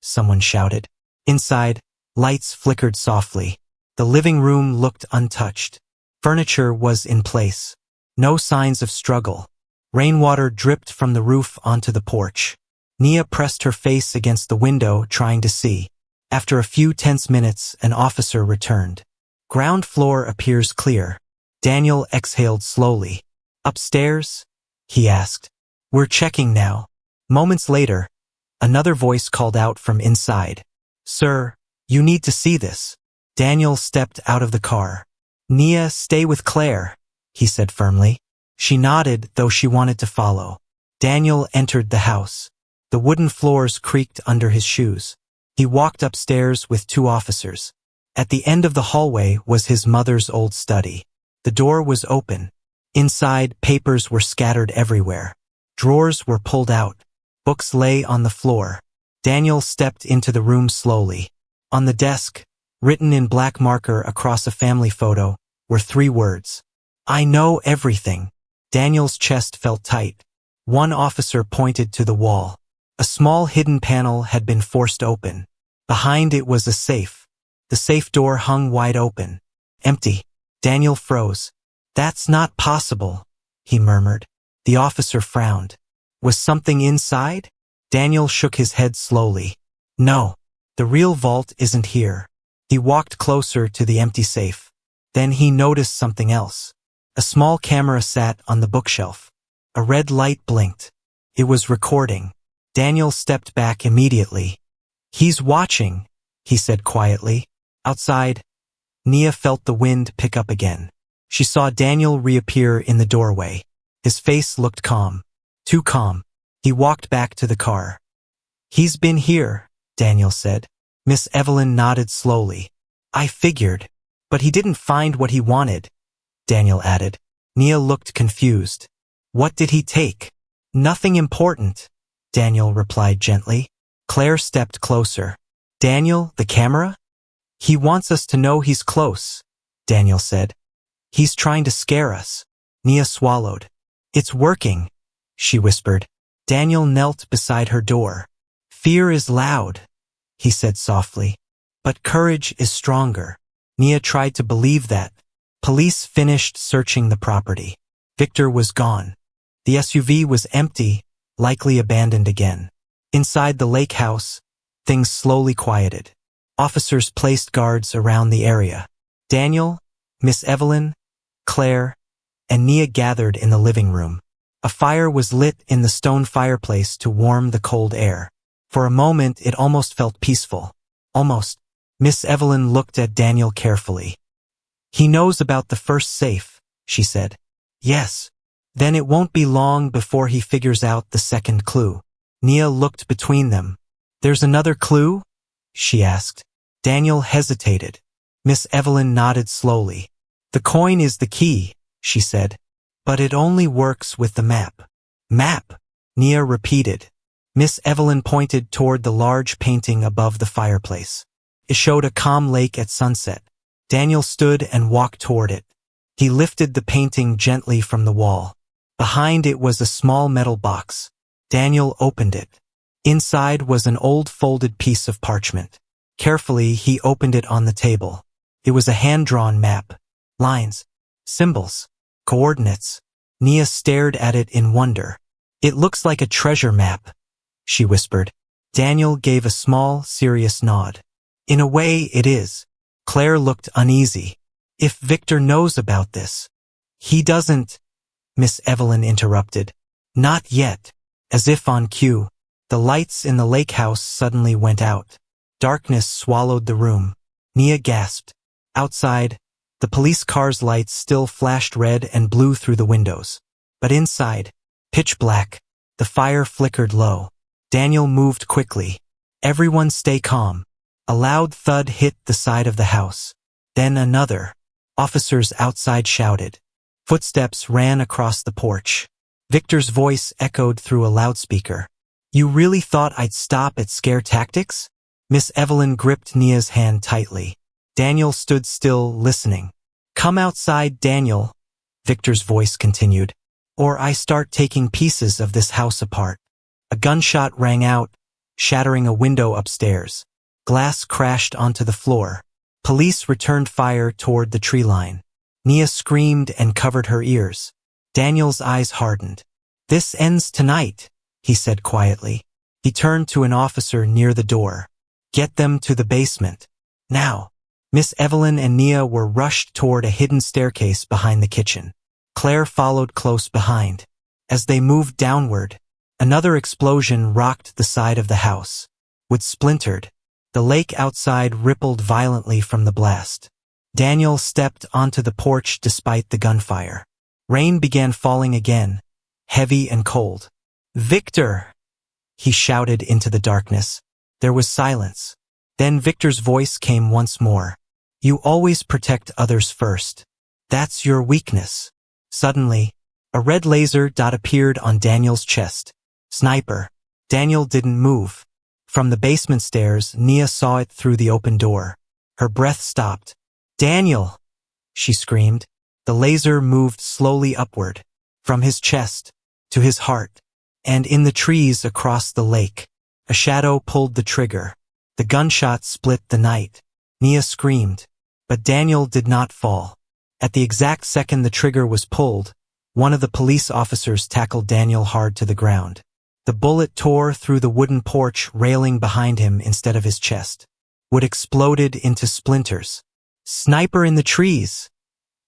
someone shouted. Inside, lights flickered softly. The living room looked untouched. Furniture was in place. No signs of struggle. Rainwater dripped from the roof onto the porch. Nia pressed her face against the window, trying to see. After a few tense minutes, an officer returned. "Ground floor appears clear." Daniel exhaled slowly. "Upstairs?" he asked. "We're checking now." Moments later, another voice called out from inside. "Sir, you need to see this." Daniel stepped out of the car. "Nia, stay with Claire," he said firmly. She nodded, though she wanted to follow. Daniel entered the house. The wooden floors creaked under his shoes. He walked upstairs with two officers. At the end of the hallway was his mother's old study. The door was open. Inside, papers were scattered everywhere. Drawers were pulled out. Books lay on the floor. Daniel stepped into the room slowly. On the desk, written in black marker across a family photo, were 3 words. "I know everything." Daniel's chest felt tight. One officer pointed to the wall. A small hidden panel had been forced open. Behind it was a safe. The safe door hung wide open. Empty. Daniel froze. "That's not possible," he murmured. The officer frowned. "Was something inside?" Daniel shook his head slowly. "No, the real vault isn't here." He walked closer to the empty safe. Then he noticed something else. A small camera sat on the bookshelf. A red light blinked. It was recording. Daniel stepped back immediately. "He's watching," he said quietly. Outside, Nia felt the wind pick up again. She saw Daniel reappear in the doorway. His face looked calm. Too calm. He walked back to the car. "He's been here," Daniel said. Miss Evelyn nodded slowly. "I figured. But he didn't find what he wanted," Daniel added. Nia looked confused. "What did he take?" "Nothing important," Daniel replied gently. Claire stepped closer. "Daniel, the camera?" "He wants us to know he's close," Daniel said. "He's trying to scare us." Nia swallowed. "It's working," she whispered. Daniel knelt beside her door. "Fear is loud," he said softly. "But courage is stronger." Nia tried to believe that. Police finished searching the property. Victor was gone. The SUV was empty, likely abandoned again. Inside the lake house, things slowly quieted. Officers placed guards around the area. Daniel, Miss Evelyn, Claire, and Nia gathered in the living room. A fire was lit in the stone fireplace to warm the cold air. For a moment, it almost felt peaceful. Almost. Miss Evelyn looked at Daniel carefully. "He knows about the first safe," she said. "Yes. Then it won't be long before he figures out the second clue." Nia looked between them. "There's another clue?" she asked. Daniel hesitated. Miss Evelyn nodded slowly. "The coin is the key," she said. "But it only works with the map." "Map," Nia repeated. Miss Evelyn pointed toward the large painting above the fireplace. It showed a calm lake at sunset. Daniel stood and walked toward it. He lifted the painting gently from the wall. Behind it was a small metal box. Daniel opened it. Inside was an old folded piece of parchment. Carefully, he opened it on the table. It was a hand-drawn map. Lines, symbols, coordinates. Nia stared at it in wonder. It looks like a treasure map, she whispered. Daniel gave a small, serious nod. In a way, it is. Claire looked uneasy. If Victor knows about this. He doesn't, Miss Evelyn interrupted. Not yet. As if on cue, the lights in the lake house suddenly went out. Darkness swallowed the room. Nia gasped. Outside, the police car's lights still flashed red and blue through the windows. But inside, pitch black, the fire flickered low. Daniel moved quickly. Everyone stay calm. A loud thud hit the side of the house. Then another. Officers outside shouted. Footsteps ran across the porch. Victor's voice echoed through a loudspeaker. You really thought I'd stop at scare tactics? Miss Evelyn gripped Nia's hand tightly. Daniel stood still, listening. Come outside, Daniel, Victor's voice continued, or I start taking pieces of this house apart. A gunshot rang out, shattering a window upstairs. Glass crashed onto the floor. Police returned fire toward the tree line. Nia screamed and covered her ears. Daniel's eyes hardened. This ends tonight, he said quietly. He turned to an officer near the door. Get them to the basement. Now. Miss Evelyn and Nia were rushed toward a hidden staircase behind the kitchen. Claire followed close behind. As they moved downward, another explosion rocked the side of the house. Wood splintered. The lake outside rippled violently from the blast. Daniel stepped onto the porch despite the gunfire. Rain began falling again, heavy and cold. Victor! He shouted into the darkness. There was silence. Then Victor's voice came once more. You always protect others first. That's your weakness. Suddenly, a red laser dot appeared on Daniel's chest. Sniper. Daniel didn't move. From the basement stairs, Nia saw it through the open door. Her breath stopped. Daniel! She screamed. The laser moved slowly upward, from his chest to his heart, and in the trees across the lake. A shadow pulled the trigger. The gunshot split the night. Nia screamed, but Daniel did not fall. At the exact second the trigger was pulled, one of the police officers tackled Daniel hard to the ground. The bullet tore through the wooden porch railing behind him instead of his chest. Wood exploded into splinters. Sniper in the trees!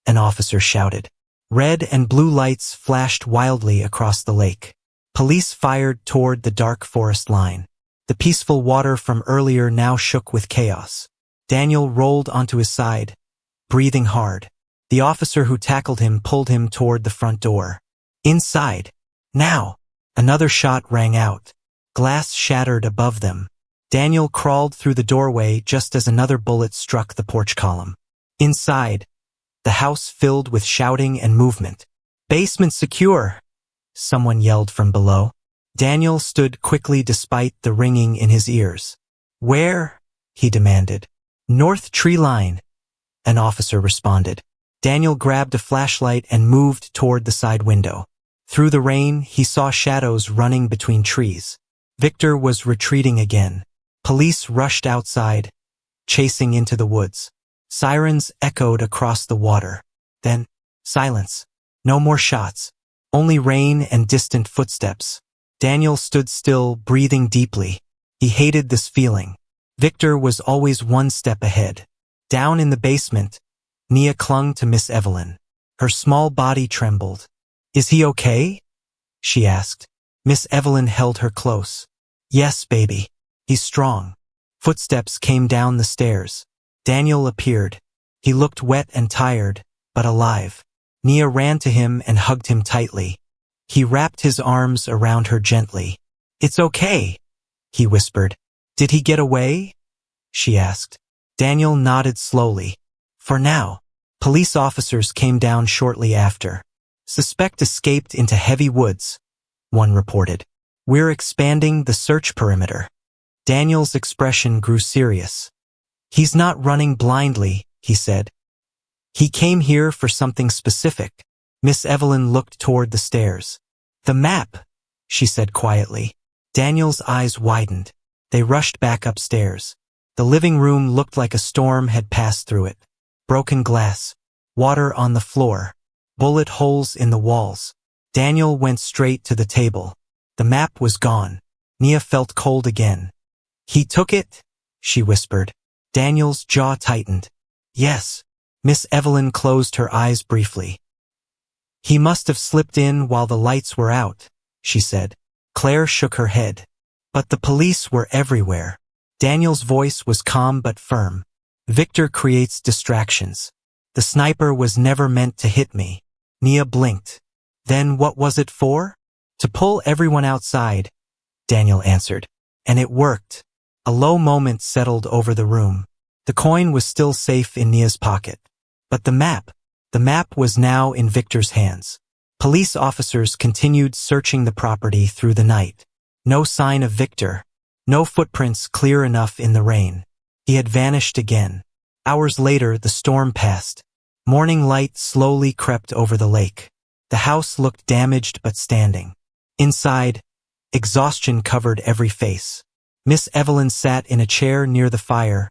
An officer shouted. Red and blue lights flashed wildly across the lake. Police fired toward the dark forest line. The peaceful water from earlier now shook with chaos. Daniel rolled onto his side, breathing hard. The officer who tackled him pulled him toward the front door. Inside. Now. Another shot rang out. Glass shattered above them. Daniel crawled through the doorway just as another bullet struck the porch column. Inside. The house filled with shouting and movement. Basement secure! Someone yelled from below. Daniel stood quickly despite the ringing in his ears. Where? He demanded. North tree line, an officer responded. Daniel grabbed a flashlight and moved toward the side window. Through the rain, he saw shadows running between trees. Victor was retreating again. Police rushed outside, chasing into the woods. Sirens echoed across the water. Then, silence. No more shots. Only rain and distant footsteps. Daniel stood still, breathing deeply. He hated this feeling. Victor was always one step ahead. Down in the basement, Nia clung to Miss Evelyn. Her small body trembled. Is he okay? She asked. Miss Evelyn held her close. Yes, baby. He's strong. Footsteps came down the stairs. Daniel appeared. He looked wet and tired, but alive. Nia ran to him and hugged him tightly. He wrapped his arms around her gently. It's okay, he whispered. Did he get away? She asked. Daniel nodded slowly. For now. Police officers came down shortly after. Suspect escaped into heavy woods, one reported. We're expanding the search perimeter. Daniel's expression grew serious. He's not running blindly, he said. He came here for something specific. Miss Evelyn looked toward the stairs. The map, she said quietly. Daniel's eyes widened. They rushed back upstairs. The living room looked like a storm had passed through it. Broken glass, water on the floor, bullet holes in the walls. Daniel went straight to the table. The map was gone. Nia felt cold again. "He took it?" she whispered. Daniel's jaw tightened. "Yes." Miss Evelyn closed her eyes briefly. "He must have slipped in while the lights were out," she said. Claire shook her head. "But the police were everywhere." Daniel's voice was calm but firm. "Victor creates distractions. The sniper was never meant to hit me." Nia blinked. "Then what was it for?" "To pull everyone outside," Daniel answered. "And it worked." A low moment settled over the room. The coin was still safe in Nia's pocket. But the map was now in Victor's hands. Police officers continued searching the property through the night. No sign of Victor. No footprints clear enough in the rain. He had vanished again. Hours later, the storm passed. Morning light slowly crept over the lake. The house looked damaged but standing. Inside, exhaustion covered every face. Miss Evelyn sat in a chair near the fire,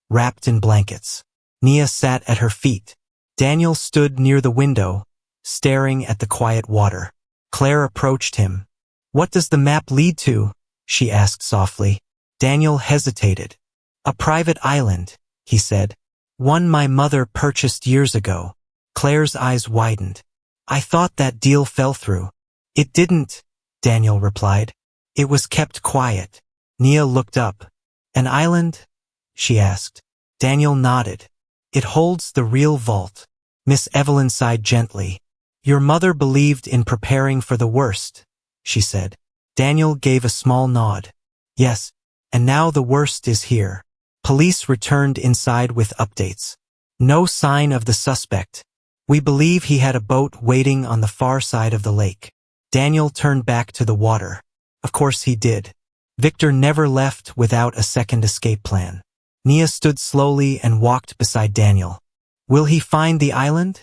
wrapped in blankets. Nia sat at her feet. Daniel stood near the window, staring at the quiet water. Claire approached him. "What does the map lead to?" she asked softly. Daniel hesitated. "A private island," he said. "One my mother purchased years ago." Claire's eyes widened. "I thought that deal fell through." "It didn't," Daniel replied. "It was kept quiet." Nia looked up. "An island?" she asked. Daniel nodded. "It holds the real vault." Miss Evelyn sighed gently. "Your mother believed in preparing for the worst," she said. Daniel gave a small nod. "Yes, and now the worst is here." Police returned inside with updates. "No sign of the suspect. We believe he had a boat waiting on the far side of the lake." Daniel turned back to the water. Of course he did. Victor never left without a second escape plan. Nia stood slowly and walked beside Daniel. "Will he find the island?"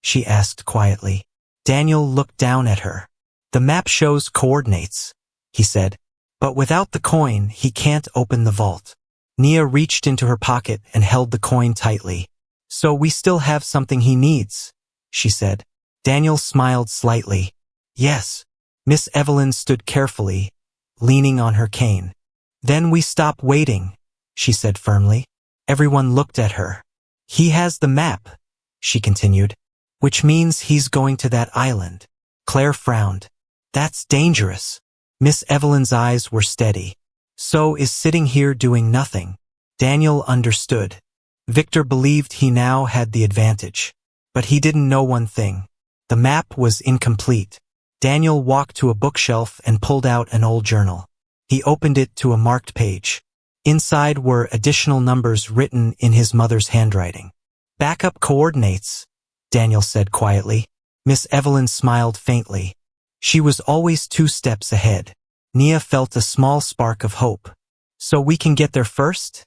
she asked quietly. Daniel looked down at her. "The map shows coordinates," he said. "But without the coin, he can't open the vault." Nia reached into her pocket and held the coin tightly. "So we still have something he needs," she said. Daniel smiled slightly. "Yes." Miss Evelyn stood carefully, leaning on her cane. "Then we stop waiting," she said firmly. Everyone looked at her. "He has the map," she continued, "which means he's going to that island." Claire frowned. "That's dangerous." Miss Evelyn's eyes were steady. "So is sitting here doing nothing." Daniel understood. Victor believed he now had the advantage. But he didn't know one thing. The map was incomplete. Daniel walked to a bookshelf and pulled out an old journal. He opened it to a marked page. Inside were additional numbers written in his mother's handwriting. "Backup coordinates," Daniel said quietly. Miss Evelyn smiled faintly. She was always 2 steps ahead. Nia felt a small spark of hope. "So we can get there first?"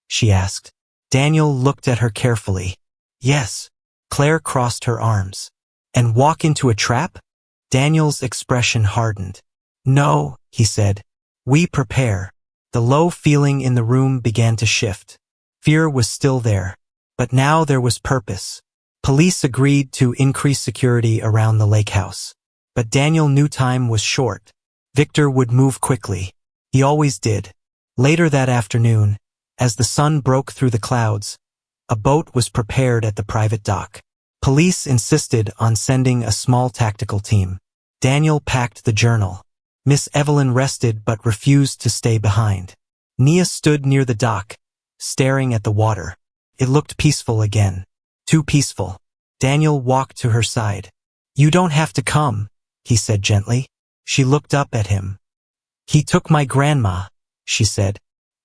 she asked. Daniel looked at her carefully. "Yes." Claire crossed her arms. "And walk into a trap?" Daniel's expression hardened. "No," he said. "We prepare." The low feeling in the room began to shift. Fear was still there. But now there was purpose. Police agreed to increase security around the lake house. But Daniel knew time was short. Victor would move quickly. He always did. Later that afternoon, as the sun broke through the clouds, a boat was prepared at the private dock. Police insisted on sending a small tactical team. Daniel packed the journal. Miss Evelyn rested but refused to stay behind. Nia stood near the dock, staring at the water. It looked peaceful again. Too peaceful. Daniel walked to her side. "You don't have to come," he said gently. She looked up at him. "He took my grandma," she said.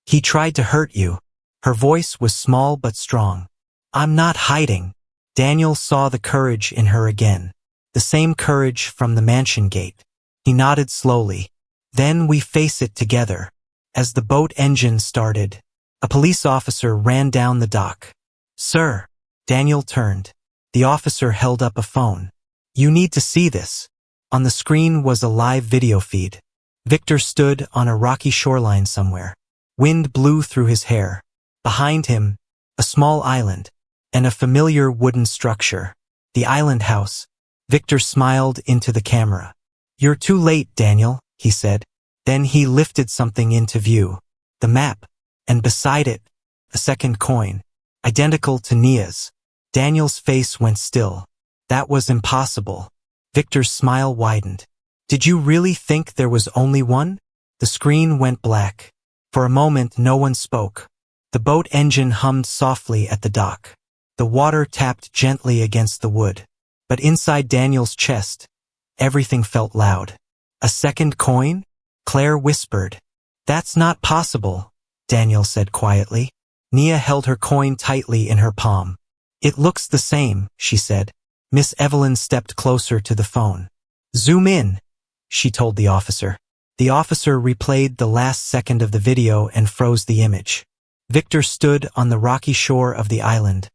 "He tried to hurt you." Her voice was small but strong. "I'm not hiding." Daniel saw the courage in her again. The same courage from the mansion gate. He nodded slowly. "Then we face it together." As the boat engine started, a police officer ran down the dock. "Sir." Daniel turned. The officer held up a phone. "You need to see this." On the screen was a live video feed. Victor stood on a rocky shoreline somewhere. Wind blew through his hair. Behind him, a small island, and a familiar wooden structure. The island house. Victor smiled into the camera. "You're too late, Daniel," he said. Then he lifted something into view. The map. And beside it, a second coin. Identical to Nia's. Daniel's face went still. That was impossible. Victor's smile widened. "Did you really think there was only one?" The screen went black. For a moment no one spoke. The boat engine hummed softly at the dock. The water tapped gently against the wood. But inside Daniel's chest, everything felt loud. "A second coin?" Claire whispered. "That's not possible," Daniel said quietly. Nia held her coin tightly in her palm. "It looks the same," she said. Miss Evelyn stepped closer to the phone. "Zoom in," she told the officer. The officer replayed the last second of the video and froze the image. Victor stood on the rocky shore of the island,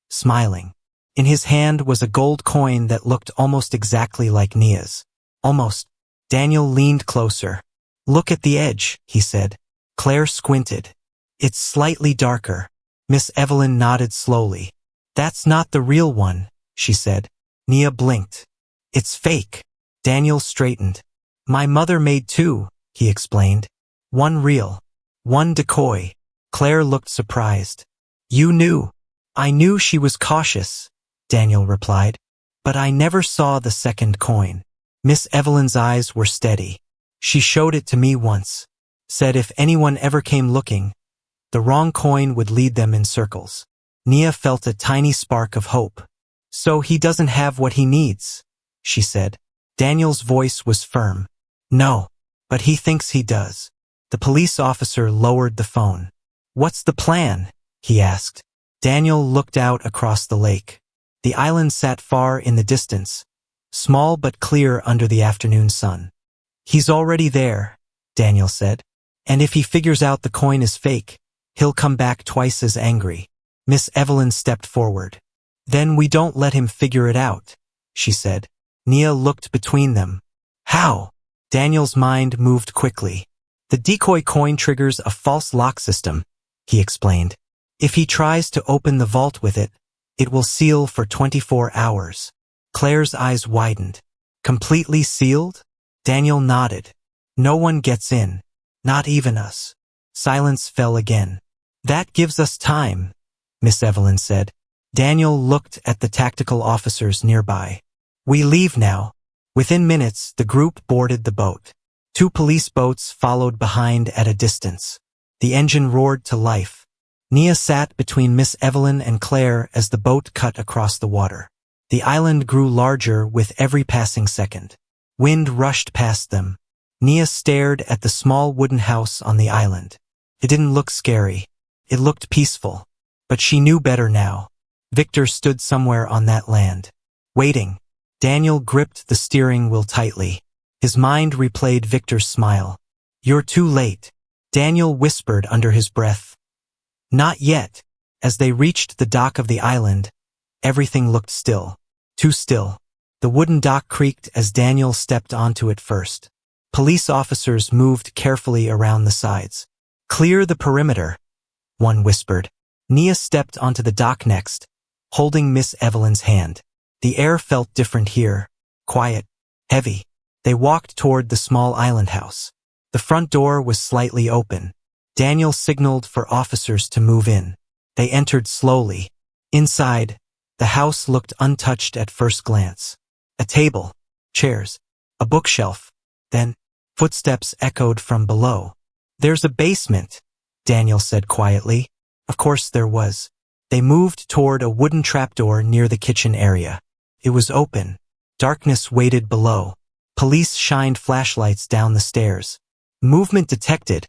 smiling. In his hand was a gold coin that looked almost exactly like Nia's. Almost. Daniel leaned closer. "Look at the edge," he said. Claire squinted. "It's slightly darker." Miss Evelyn nodded slowly. "That's not the real one," she said. Nia blinked. "It's fake." Daniel straightened. "My mother made two," he explained. "One real. One decoy." Claire looked surprised. "You knew." "I knew she was cautious," Daniel replied. "But I never saw the second coin." Miss Evelyn's eyes were steady. "She showed it to me once. Said if anyone ever came looking, the wrong coin would lead them in circles." Nia felt a tiny spark of hope. "So he doesn't have what he needs," she said. Daniel's voice was firm. "No, but he thinks he does." The police officer lowered the phone. "What's the plan?" he asked. Daniel looked out across the lake. The island sat far in the distance, small but clear under the afternoon sun. "He's already there," Daniel said. "And if he figures out the coin is fake, he'll come back twice as angry." Miss Evelyn stepped forward. "Then we don't let him figure it out," she said. Nia looked between them. "How?" Daniel's mind moved quickly. "The decoy coin triggers a false lock system," he explained. "If he tries to open the vault with it, it will seal for 24 hours. Claire's eyes widened. "Completely sealed?" Daniel nodded. "No one gets in. Not even us." Silence fell again. "That gives us time," Miss Evelyn said. Daniel looked at the tactical officers nearby. "We leave now." Within minutes, the group boarded the boat. 2 police boats followed behind at a distance. The engine roared to life. Nia sat between Miss Evelyn and Claire as the boat cut across the water. The island grew larger with every passing second. Wind rushed past them. Nia stared at the small wooden house on the island. It didn't look scary. It looked peaceful. But she knew better now. Victor stood somewhere on that land, waiting. Daniel gripped the steering wheel tightly. His mind replayed Victor's smile. "You're too late," Daniel whispered under his breath. "Not yet." As they reached the dock of the island, everything looked still. Too still. The wooden dock creaked as Daniel stepped onto it first. Police officers moved carefully around the sides. "Clear the perimeter," one whispered. Nia stepped onto the dock next, holding Miss Evelyn's hand. The air felt different here. Quiet. Heavy. They walked toward the small island house. The front door was slightly open. Daniel signaled for officers to move in. They entered slowly. Inside, the house looked untouched at first glance. A table, chairs, a bookshelf. Then, footsteps echoed from below. "There's a basement," Daniel said quietly. Of course there was. They moved toward a wooden trapdoor near the kitchen area. It was open. Darkness waited below. Police shined flashlights down the stairs. "Movement detected,"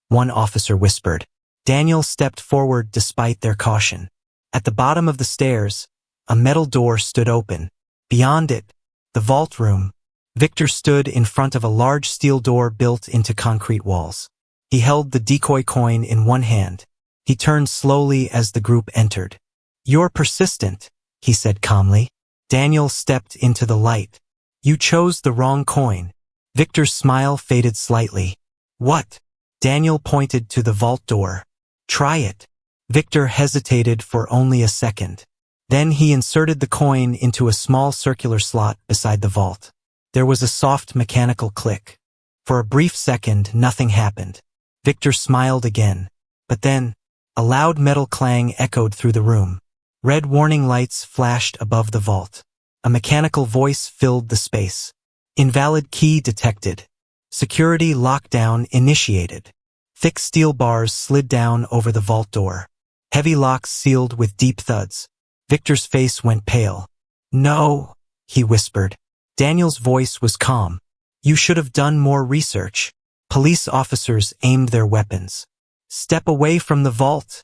one officer whispered. Daniel stepped forward despite their caution. At the bottom of the stairs, a metal door stood open. Beyond it, the vault room. Victor stood in front of a large steel door built into concrete walls. He held the decoy coin in one hand. He turned slowly as the group entered. "You're persistent," he said calmly. Daniel stepped into the light. "You chose the wrong coin." Victor's smile faded slightly. "What?" Daniel pointed to the vault door. Try it. Victor hesitated for only a second. Then he inserted the coin into a small circular slot beside the vault. There was a soft mechanical click. For a brief second, nothing happened. Victor smiled again. But then, a loud metal clang echoed through the room. Red warning lights flashed above the vault. A mechanical voice filled the space. Invalid key detected. Security lockdown initiated. Thick steel bars slid down over the vault door. Heavy locks sealed with deep thuds. Victor's face went pale. No, he whispered. Daniel's voice was calm. You should have done more research. Police officers aimed their weapons. Step away from the vault,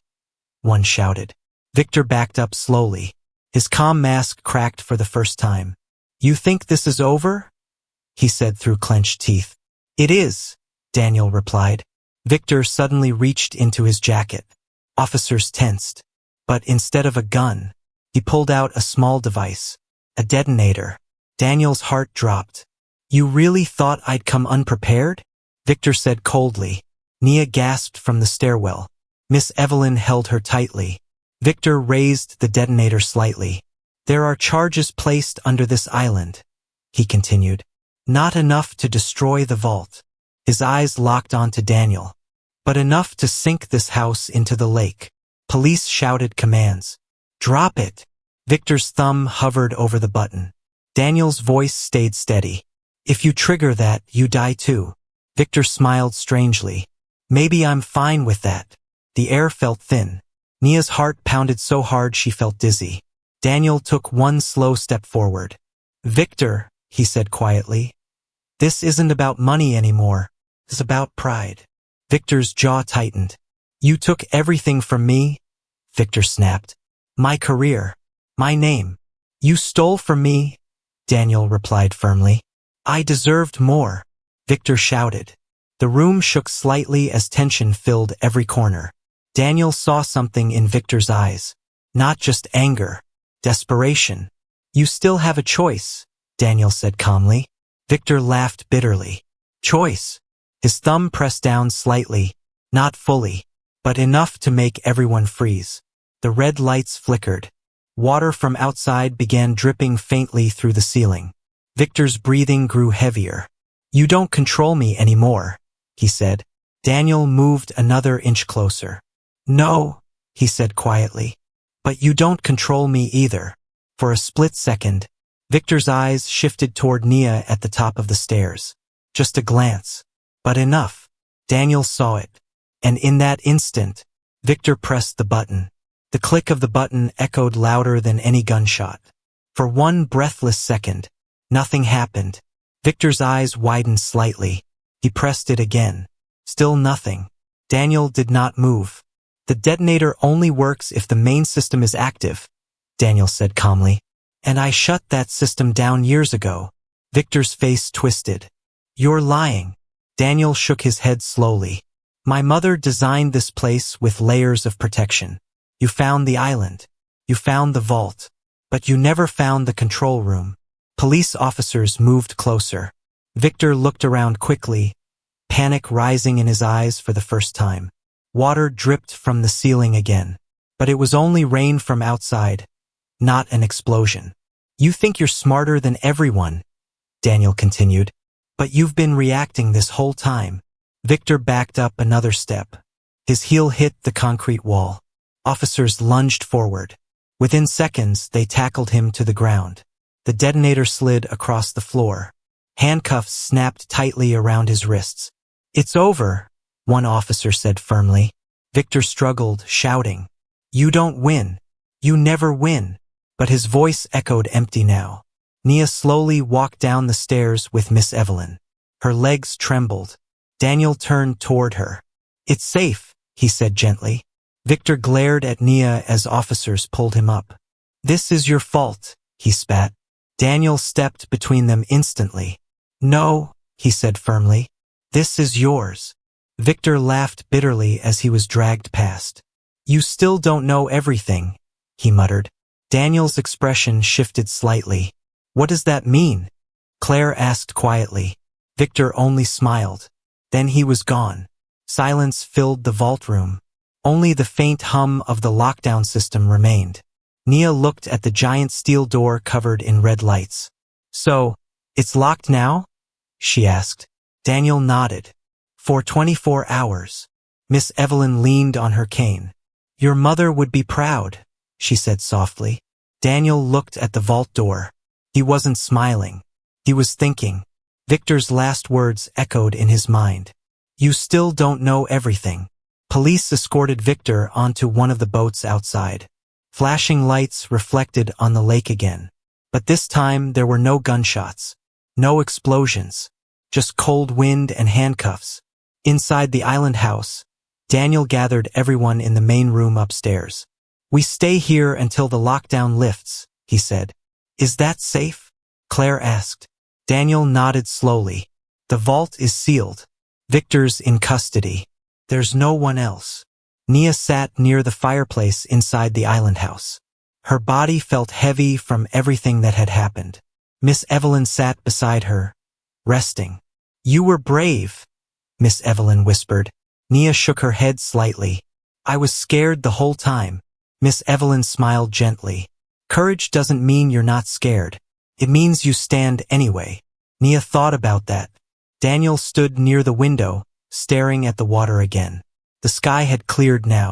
one shouted. Victor backed up slowly. His calm mask cracked for the first time. You think this is over? He said through clenched teeth. It is, Daniel replied. Victor suddenly reached into his jacket. Officers tensed. But instead of a gun, he pulled out a small device. A detonator. Daniel's heart dropped. You really thought I'd come unprepared? Victor said coldly. Nia gasped from the stairwell. Miss Evelyn held her tightly. Victor raised the detonator slightly. There are charges placed under this island, he continued. Not enough to destroy the vault. His eyes locked onto Daniel. But enough to sink this house into the lake. Police shouted commands. Drop it. Victor's thumb hovered over the button. Daniel's voice stayed steady. If you trigger that, you die too. Victor smiled strangely. Maybe I'm fine with that. The air felt thin. Nia's heart pounded so hard she felt dizzy. Daniel took one slow step forward. Victor, he said quietly. This isn't about money anymore. It's about pride. Victor's jaw tightened. You took everything from me, Victor snapped. My career. My name. You stole from me, Daniel replied firmly. I deserved more, Victor shouted. The room shook slightly as tension filled every corner. Daniel saw something in Victor's eyes. Not just anger. Desperation. You still have a choice, Daniel said calmly. Victor laughed bitterly. Choice. His thumb pressed down slightly, not fully, but enough to make everyone freeze. The red lights flickered. Water from outside began dripping faintly through the ceiling. Victor's breathing grew heavier. You don't control me anymore, he said. Daniel moved another inch closer. No, he said quietly. But you don't control me either. For a split second, Victor's eyes shifted toward Nia at the top of the stairs. Just a glance. But enough. Daniel saw it. And in that instant, Victor pressed the button. The click of the button echoed louder than any gunshot. For one breathless second, nothing happened. Victor's eyes widened slightly. He pressed it again. Still nothing. Daniel did not move. The detonator only works if the main system is active, Daniel said calmly. And I shut that system down years ago. Victor's face twisted. You're lying. Daniel shook his head slowly. My mother designed this place with layers of protection. You found the island. You found the vault. But you never found the control room. Police officers moved closer. Victor looked around quickly, panic rising in his eyes for the first time. Water dripped from the ceiling again. But it was only rain from outside, not an explosion. You think you're smarter than everyone, Daniel continued. But you've been reacting this whole time. Victor backed up another step. His heel hit the concrete wall. Officers lunged forward. Within seconds, they tackled him to the ground. The detonator slid across the floor. Handcuffs snapped tightly around his wrists. It's over, one officer said firmly. Victor struggled, shouting. You don't win. You never win. But his voice echoed empty now. Nia slowly walked down the stairs with Miss Evelyn. Her legs trembled. Daniel turned toward her. It's safe, he said gently. Victor glared at Nia as officers pulled him up. This is your fault, he spat. Daniel stepped between them instantly. No, he said firmly. This is yours. Victor laughed bitterly as he was dragged past. You still don't know everything, he muttered. Daniel's expression shifted slightly. What does that mean? Claire asked quietly. Victor only smiled. Then he was gone. Silence filled the vault room. Only the faint hum of the lockdown system remained. Nia looked at the giant steel door covered in red lights. "So, it's locked now?" she asked. Daniel nodded. "For 24 hours. Miss Evelyn leaned on her cane. "Your mother would be proud," she said softly. Daniel looked at the vault door. He wasn't smiling. He was thinking. Victor's last words echoed in his mind. "You still don't know everything." Police escorted Victor onto one of the boats outside. Flashing lights reflected on the lake again. But this time there were no gunshots. No explosions. Just cold wind and handcuffs. Inside the island house, Daniel gathered everyone in the main room upstairs. "We stay here until the lockdown lifts," he said. "Is that safe?" Claire asked. Daniel nodded slowly. "The vault is sealed. Victor's in custody. There's no one else." Nia sat near the fireplace inside the island house. Her body felt heavy from everything that had happened. Miss Evelyn sat beside her, resting. "You were brave," Miss Evelyn whispered. Nia shook her head slightly. "I was scared the whole time." Miss Evelyn smiled gently. "Courage doesn't mean you're not scared. It means you stand anyway." Nia thought about that. Daniel stood near the window, staring at the water again. The sky had cleared now.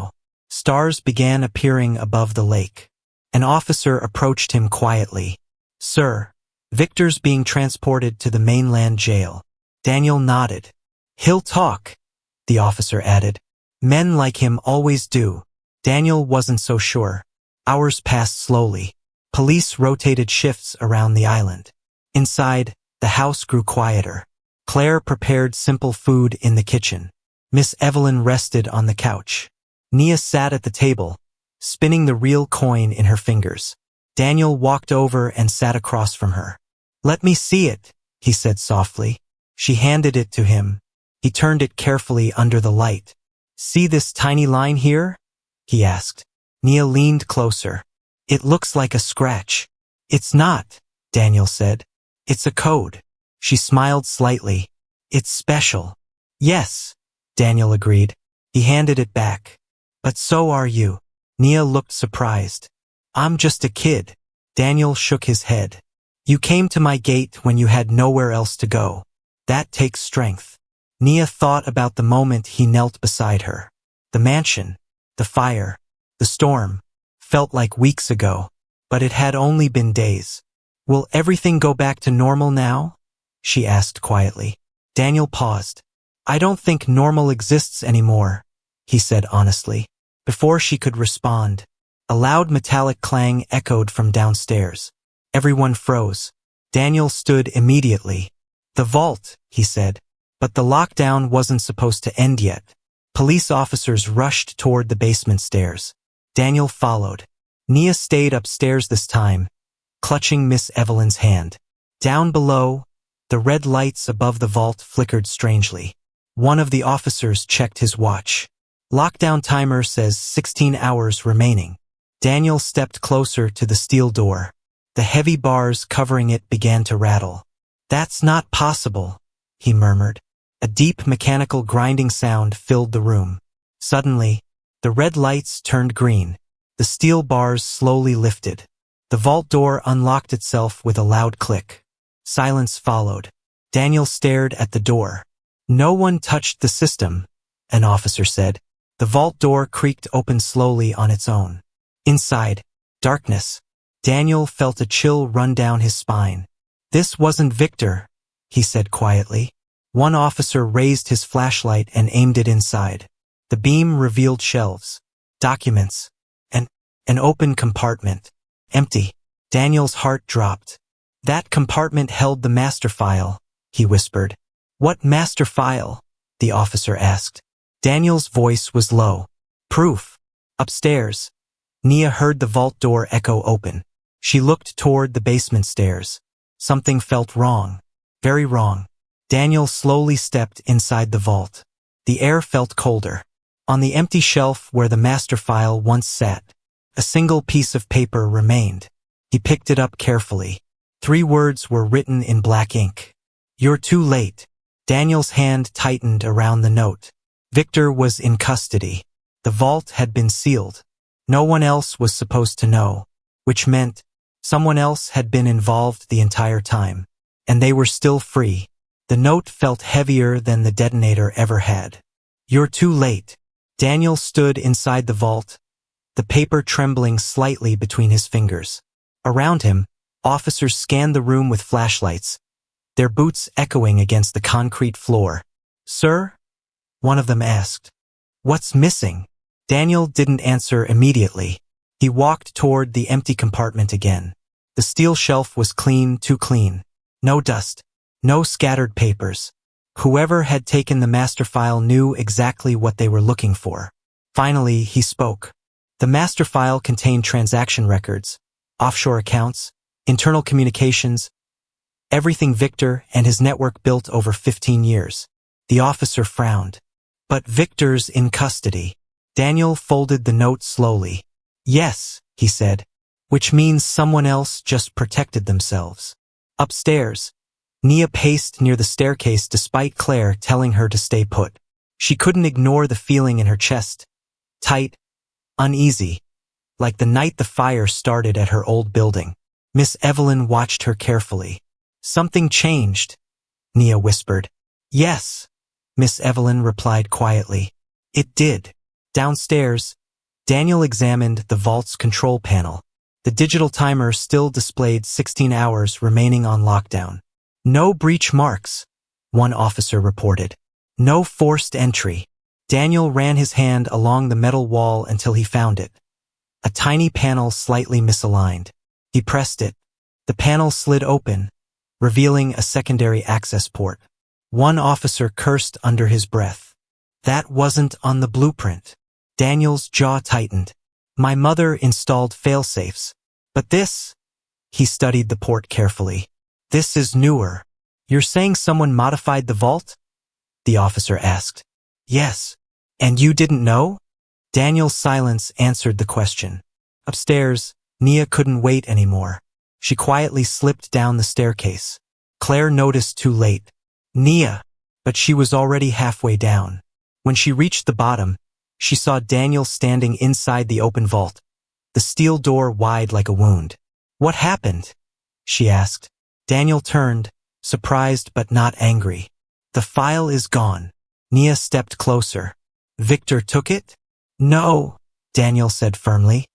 Stars began appearing above the lake. An officer approached him quietly. "Sir, Victor's being transported to the mainland jail." Daniel nodded. "He'll talk," the officer added. "Men like him always do." Daniel wasn't so sure. Hours passed slowly. Police rotated shifts around the island. Inside, the house grew quieter. Claire prepared simple food in the kitchen. Miss Evelyn rested on the couch. Nia sat at the table, spinning the real coin in her fingers. Daniel walked over and sat across from her. "Let me see it," he said softly. She handed it to him. He turned it carefully under the light. "See this tiny line here?" he asked. Nia leaned closer. "It looks like a scratch." "It's not," Daniel said. "It's a code." She smiled slightly. "It's special." "Yes," Daniel agreed. He handed it back. "But so are you." Nia looked surprised. "I'm just a kid." Daniel shook his head. "You came to my gate when you had nowhere else to go. That takes strength." Nia thought about the moment he knelt beside her. The mansion, the fire, the storm, felt like weeks ago, but it had only been days. "Will everything go back to normal now?" she asked quietly. Daniel paused. "I don't think normal exists anymore," he said honestly. Before she could respond, a loud metallic clang echoed from downstairs. Everyone froze. Daniel stood immediately. "The vault," he said. But the lockdown wasn't supposed to end yet. Police officers rushed toward the basement stairs. Daniel followed. Nia stayed upstairs this time, clutching Miss Evelyn's hand. Down below, the red lights above the vault flickered strangely. One of the officers checked his watch. "Lockdown timer says 16 hours remaining." Daniel stepped closer to the steel door. The heavy bars covering it began to rattle. "That's not possible," he murmured. A deep mechanical grinding sound filled the room. Suddenly, the red lights turned green. The steel bars slowly lifted. The vault door unlocked itself with a loud click. Silence followed. Daniel stared at the door. "No one touched the system," an officer said. The vault door creaked open slowly on its own. Inside, darkness. Daniel felt a chill run down his spine. "This wasn't Victor," he said quietly. One officer raised his flashlight and aimed it inside. The beam revealed shelves, documents, and an open compartment. Empty. Daniel's heart dropped. "That compartment held the master file," he whispered. "What master file?" the officer asked. Daniel's voice was low. "Proof. Upstairs." Nia heard the vault door echo open. She looked toward the basement stairs. Something felt wrong. Very wrong. Daniel slowly stepped inside the vault. The air felt colder. On the empty shelf where the master file once sat, a single piece of paper remained. He picked it up carefully. 3 words were written in black ink. "You're too late." Daniel's hand tightened around the note. Victor was in custody. The vault had been sealed. No one else was supposed to know, which meant someone else had been involved the entire time. And they were still free. The note felt heavier than the detonator ever had. "You're too late." Daniel stood inside the vault, the paper trembling slightly between his fingers. Around him, officers scanned the room with flashlights, their boots echoing against the concrete floor. "Sir?" one of them asked. "What's missing?" Daniel didn't answer immediately. He walked toward the empty compartment again. The steel shelf was clean, too clean. No dust. No scattered papers. Whoever had taken the master file knew exactly what they were looking for. Finally, he spoke. The master file contained transaction records, offshore accounts, internal communications, everything Victor and his network built over 15 years. The officer frowned. "But Victor's in custody." Daniel folded the note slowly. "Yes," he said, "which means someone else just protected themselves." Upstairs, Nia paced near the staircase despite Claire telling her to stay put. She couldn't ignore the feeling in her chest. Tight, uneasy, like the night the fire started at her old building. Miss Evelyn watched her carefully. "Something changed," Nia whispered. "Yes," Miss Evelyn replied quietly. "It did." Downstairs, Daniel examined the vault's control panel. The digital timer still displayed 16 hours remaining on lockdown. "No breach marks," one officer reported. "No forced entry." Daniel ran his hand along the metal wall until he found it. A tiny panel slightly misaligned. He pressed it. The panel slid open, revealing a secondary access port. One officer cursed under his breath. "That wasn't on the blueprint." Daniel's jaw tightened. "My mother installed failsafes. But this..." He studied the port carefully. "This is newer." "You're saying someone modified the vault?" the officer asked. "Yes." "And you didn't know?" Daniel's silence answered the question. Upstairs, Nia couldn't wait anymore. She quietly slipped down the staircase. Claire noticed too late. "Nia!" But she was already halfway down. When she reached the bottom, she saw Daniel standing inside the open vault, the steel door wide like a wound. "What happened?" she asked. Daniel turned, surprised but not angry. "The file is gone." Nia stepped closer. "Victor took it?" "No," Daniel said firmly.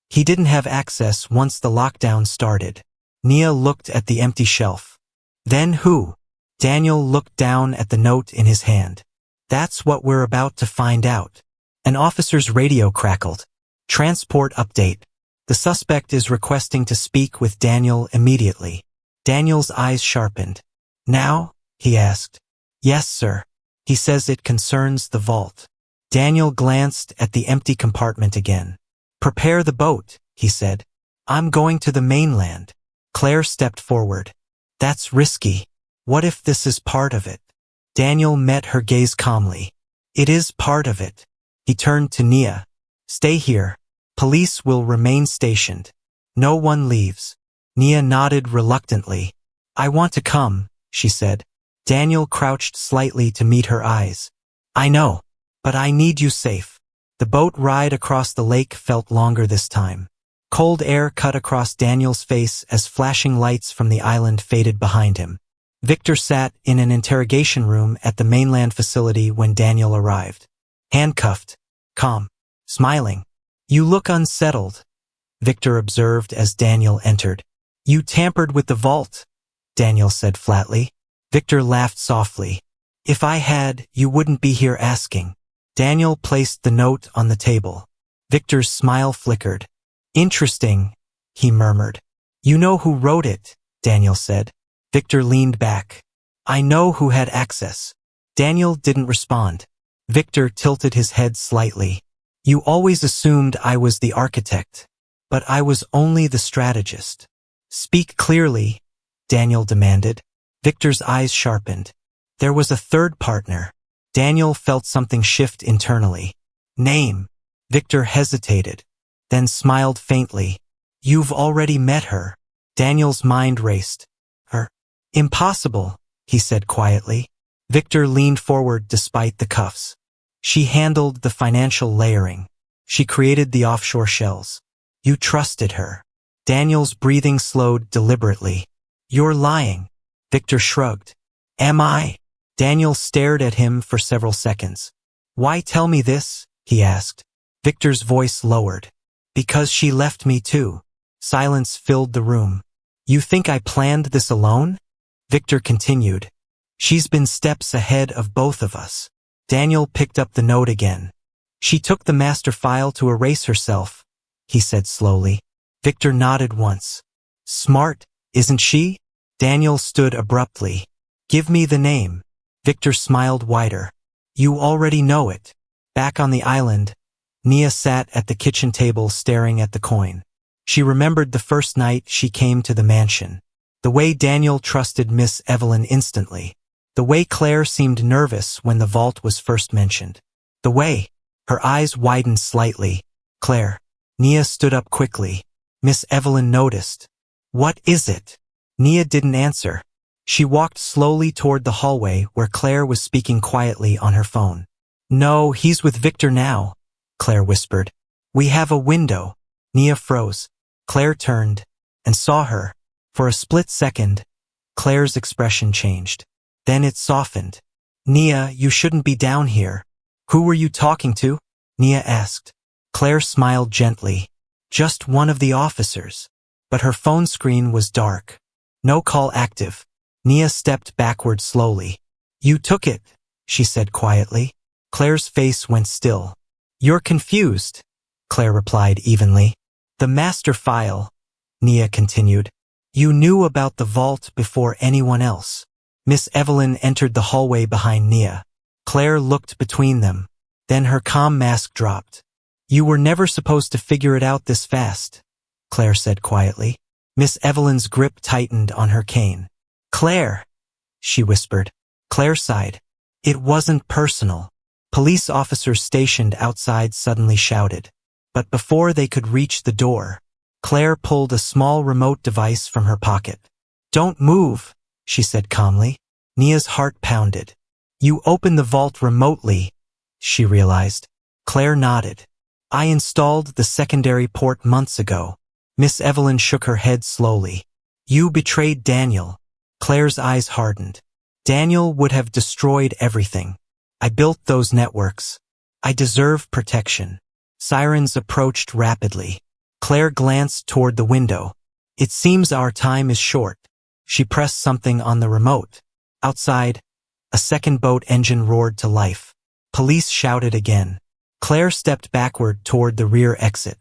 "He didn't have access once the lockdown started." Nia looked at the empty shelf. "Then who?" Daniel looked down at the note in his hand. "That's what we're about to find out." An officer's radio crackled. "Transport update. The suspect is requesting to speak with Daniel immediately." Daniel's eyes sharpened. "Now?" he asked. "Yes, sir. He says it concerns the vault." Daniel glanced at the empty compartment again. "Prepare the boat," he said. "I'm going to the mainland." Claire stepped forward. "That's risky. What if this is part of it?" Daniel met her gaze calmly. "It is part of it." He turned to Nia. "Stay here. Police will remain stationed. No one leaves." Nia nodded reluctantly. "I want to come," she said. Daniel crouched slightly to meet her eyes. "I know, but I need you safe." The boat ride across the lake felt longer this time. Cold air cut across Daniel's face as flashing lights from the island faded behind him. Victor sat in an interrogation room at the mainland facility when Daniel arrived. Handcuffed, calm, smiling. "You look unsettled," Victor observed as Daniel entered. "You tampered with the vault," Daniel said flatly. Victor laughed softly. "If I had, you wouldn't be here asking." Daniel placed the note on the table. Victor's smile flickered. "Interesting," he murmured. "You know who wrote it," Daniel said. Victor leaned back. "I know who had access." Daniel didn't respond. Victor tilted his head slightly. "You always assumed I was the architect, but I was only the strategist." "Speak clearly," Daniel demanded. Victor's eyes sharpened. "There was a third partner." Daniel felt something shift internally. "Name." Victor hesitated, then smiled faintly. "You've already met her." Daniel's mind raced. "Her? Impossible," he said quietly. Victor leaned forward despite the cuffs. She handled the financial layering. She created the offshore shells. You trusted her. Daniel's breathing slowed deliberately. You're lying. Victor shrugged. Am I? Daniel stared at him for several seconds. Why tell me this? He asked. Victor's voice lowered. Because she left me too. Silence filled the room. You think I planned this alone? Victor continued. She's been steps ahead of both of us. Daniel picked up the note again. She took the master file to erase herself, he said slowly. Victor nodded once. Smart, isn't she? Daniel stood abruptly. Give me the name. Victor smiled wider. You already know it. Back on the island, Nia sat at the kitchen table staring at the coin. She remembered the first night she came to the mansion. The way Daniel trusted Miss Evelyn instantly. The way Claire seemed nervous when the vault was first mentioned. The way. Her eyes widened slightly. Claire. Nia stood up quickly. Miss Evelyn noticed. What is it? Nia didn't answer. She walked slowly toward the hallway where Claire was speaking quietly on her phone. No, he's with Victor now, Claire whispered. We have a window. Nia froze. Claire turned and saw her. For a split second, Claire's expression changed. Then it softened. Nia, you shouldn't be down here. Who were you talking to? Nia asked. Claire smiled gently. Just one of the officers. But her phone screen was dark. No call active. Nia stepped backward slowly. You took it, she said quietly. Claire's face went still. You're confused, Claire replied evenly. The master file, Nia continued. You knew about the vault before anyone else. Miss Evelyn entered the hallway behind Nia. Claire looked between them. Then her calm mask dropped. You were never supposed to figure it out this fast, Claire said quietly. Miss Evelyn's grip tightened on her cane. Claire, she whispered. Claire sighed. It wasn't personal. Police officers stationed outside suddenly shouted. But before they could reach the door, Claire pulled a small remote device from her pocket. Don't move, she said calmly. Nia's heart pounded. You opened the vault remotely, she realized. Claire nodded. I installed the secondary port months ago. Miss Evelyn shook her head slowly. You betrayed Daniel. Claire's eyes hardened. Daniel would have destroyed everything. I built those networks. I deserve protection. Sirens approached rapidly. Claire glanced toward the window. It seems our time is short. She pressed something on the remote. Outside, a second boat engine roared to life. Police shouted again. Claire stepped backward toward the rear exit.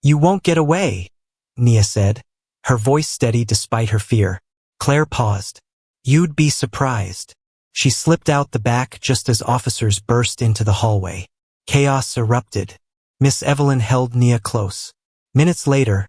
You won't get away, Nia said, her voice steady despite her fear. Claire paused. You'd be surprised. She slipped out the back just as officers burst into the hallway. Chaos erupted. Miss Evelyn held Nia close. Minutes later,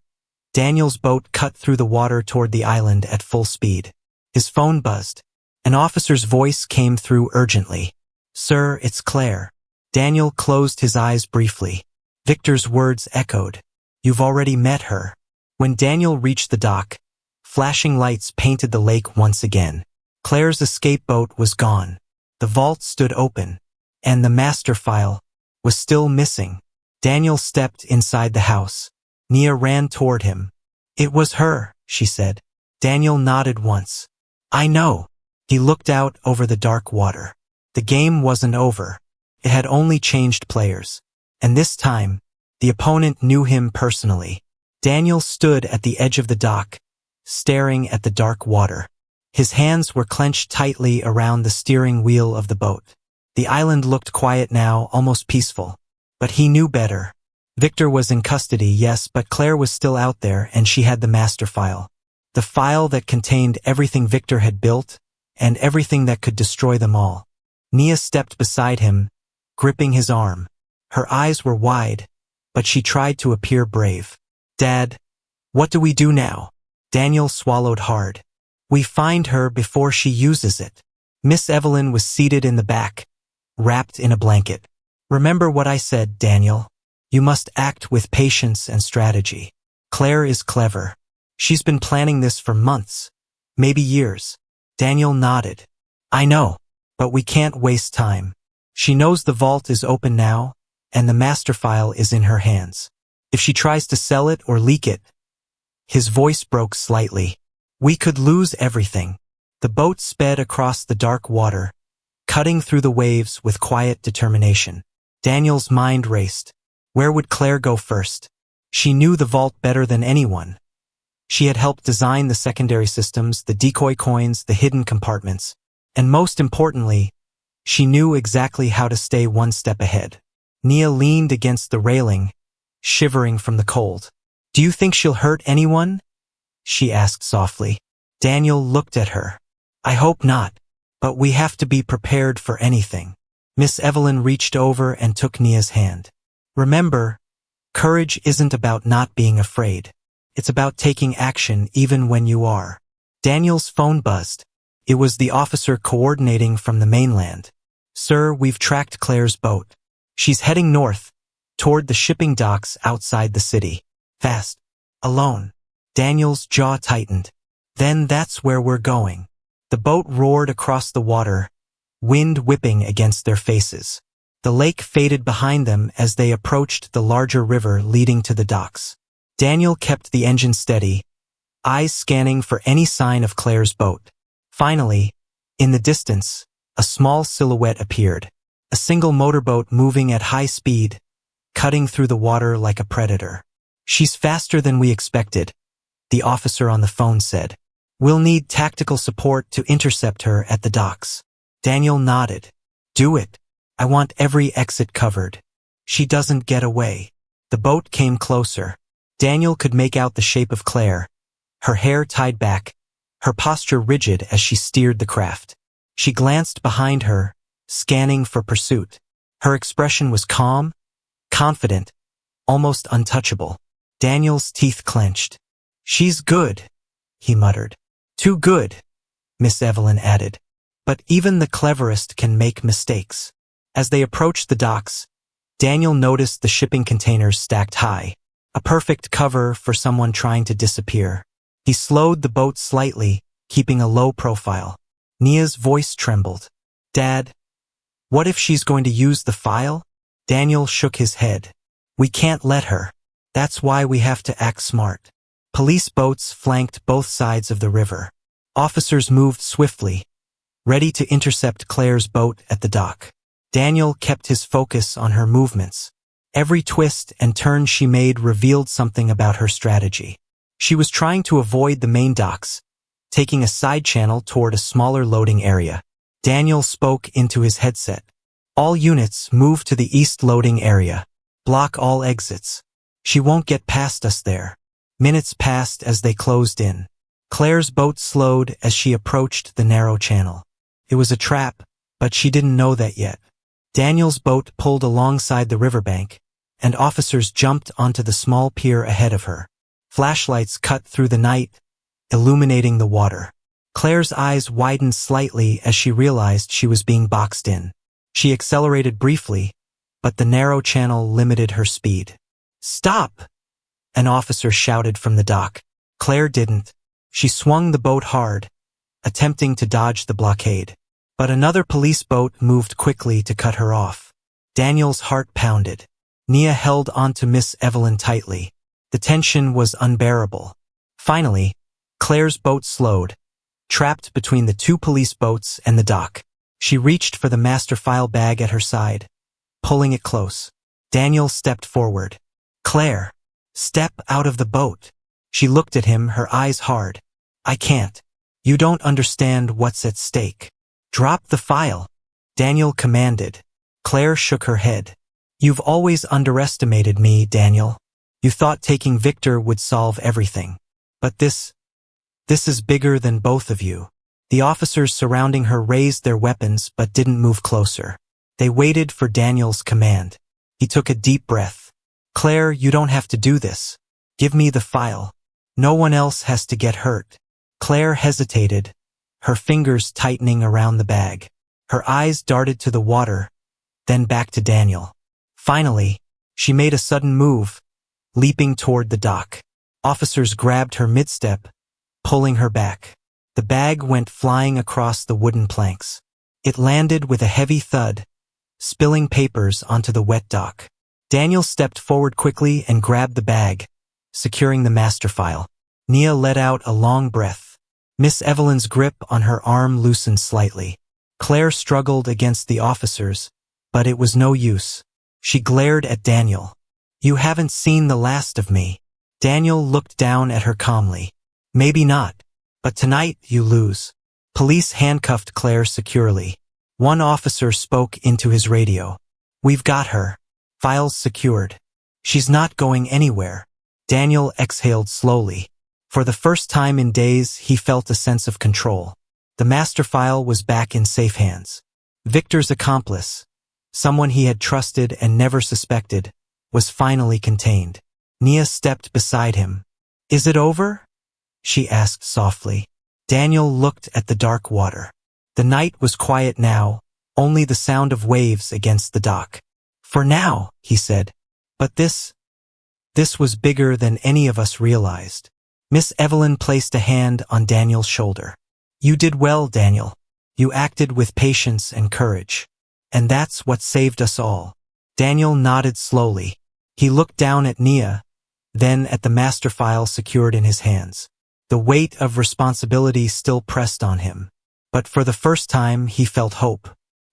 Daniel's boat cut through the water toward the island at full speed. His phone buzzed. An officer's voice came through urgently. Sir, it's Claire. Daniel closed his eyes briefly. Victor's words echoed. You've already met her. When Daniel reached the dock, flashing lights painted the lake once again. Claire's escape boat was gone. The vault stood open, and the master file was still missing. Daniel stepped inside the house. Nia ran toward him. It was her, she said. Daniel nodded once. I know. He looked out over the dark water. The game wasn't over. It had only changed players. And this time, the opponent knew him personally. Daniel stood at the edge of the dock, staring at the dark water. His hands were clenched tightly around the steering wheel of the boat. The island looked quiet now, almost peaceful. But he knew better. Victor was in custody, yes, but Claire was still out there, and she had the master file. The file that contained everything Victor had built, and everything that could destroy them all. Nia stepped beside him, gripping his arm. Her eyes were wide, but she tried to appear brave. Dad, what do we do now? Daniel swallowed hard. We find her before she uses it. Miss Evelyn was seated in the back, wrapped in a blanket. Remember what I said, Daniel. You must act with patience and strategy. Claire is clever. She's been planning this for months, maybe years. Daniel nodded. I know. But we can't waste time. She knows the vault is open now, and the master file is in her hands. If she tries to sell it or leak it, his voice broke slightly. We could lose everything. The boat sped across the dark water, cutting through the waves with quiet determination. Daniel's mind raced. Where would Claire go first? She knew the vault better than anyone. She had helped design the secondary systems, the decoy coins, the hidden compartments. And most importantly, she knew exactly how to stay one step ahead. Nia leaned against the railing, shivering from the cold. Do you think she'll hurt anyone? She asked softly. Daniel looked at her. I hope not, but we have to be prepared for anything. Miss Evelyn reached over and took Nia's hand. Remember, courage isn't about not being afraid. It's about taking action even when you are. Daniel's phone buzzed. It was the officer coordinating from the mainland. Sir, we've tracked Claire's boat. She's heading north, toward the shipping docks outside the city. Fast. Alone. Daniel's jaw tightened. Then that's where we're going. The boat roared across the water, wind whipping against their faces. The lake faded behind them as they approached the larger river leading to the docks. Daniel kept the engine steady, eyes scanning for any sign of Claire's boat. Finally, in the distance, a small silhouette appeared. A single motorboat moving at high speed, cutting through the water like a predator. She's faster than we expected, the officer on the phone said. We'll need tactical support to intercept her at the docks. Daniel nodded. Do it. I want every exit covered. She doesn't get away. The boat came closer. Daniel could make out the shape of Claire, her hair tied back, her posture rigid as she steered the craft. She glanced behind her, scanning for pursuit. Her expression was calm, confident, almost untouchable. Daniel's teeth clenched. She's good, he muttered. Too good, Miss Evelyn added. But even the cleverest can make mistakes. As they approached the docks, Daniel noticed the shipping containers stacked high, a perfect cover for someone trying to disappear. He slowed the boat slightly, keeping a low profile. Nia's voice trembled. Dad, what if she's going to use the file? Daniel shook his head. We can't let her. That's why we have to act smart. Police boats flanked both sides of the river. Officers moved swiftly, ready to intercept Claire's boat at the dock. Daniel kept his focus on her movements. Every twist and turn she made revealed something about her strategy. She was trying to avoid the main docks, taking a side channel toward a smaller loading area. Daniel spoke into his headset. All units move to the east loading area. Block all exits. She won't get past us there. Minutes passed as they closed in. Claire's boat slowed as she approached the narrow channel. It was a trap, but she didn't know that yet. Daniel's boat pulled alongside the riverbank, and officers jumped onto the small pier ahead of her. Flashlights cut through the night, illuminating the water. Claire's eyes widened slightly as she realized she was being boxed in. She accelerated briefly, but the narrow channel limited her speed. Stop! An officer shouted from the dock. Claire didn't. She swung the boat hard, attempting to dodge the blockade. But another police boat moved quickly to cut her off. Daniel's heart pounded. Nia held onto Miss Evelyn tightly. The tension was unbearable. Finally, Claire's boat slowed, trapped between the two police boats and the dock. She reached for the master file bag at her side, pulling it close. Daniel stepped forward. Claire, step out of the boat. She looked at him, her eyes hard. I can't. You don't understand what's at stake. Drop the file, Daniel commanded. Claire shook her head. You've always underestimated me, Daniel. You thought taking Victor would solve everything. But this is bigger than both of you. The officers surrounding her raised their weapons but didn't move closer. They waited for Daniel's command. He took a deep breath. Claire, you don't have to do this. Give me the file. No one else has to get hurt. Claire hesitated, her fingers tightening around the bag. Her eyes darted to the water, then back to Daniel. Finally, she made a sudden move, leaping toward the dock. Officers grabbed her mid-step, pulling her back. The bag went flying across the wooden planks. It landed with a heavy thud, spilling papers onto the wet dock. Daniel stepped forward quickly and grabbed the bag, securing the master file. Nia let out a long breath. Miss Evelyn's grip on her arm loosened slightly. Claire struggled against the officers, but it was no use. She glared at Daniel. "You haven't seen the last of me." Daniel looked down at her calmly. "Maybe not, but tonight you lose." Police handcuffed Claire securely. One officer spoke into his radio. "We've got her. Files secured. She's not going anywhere." Daniel exhaled slowly. For the first time in days, he felt a sense of control. The master file was back in safe hands. Victor's accomplice, someone he had trusted and never suspected, was finally contained. Nia stepped beside him. "Is it over?" she asked softly. Daniel looked at the dark water. The night was quiet now, only the sound of waves against the dock. "For now," he said. "But this was bigger than any of us realized." Miss Evelyn placed a hand on Daniel's shoulder. "You did well, Daniel. You acted with patience and courage. And that's what saved us all." Daniel nodded slowly. He looked down at Nia, then at the master file secured in his hands. The weight of responsibility still pressed on him. But for the first time, he felt hope.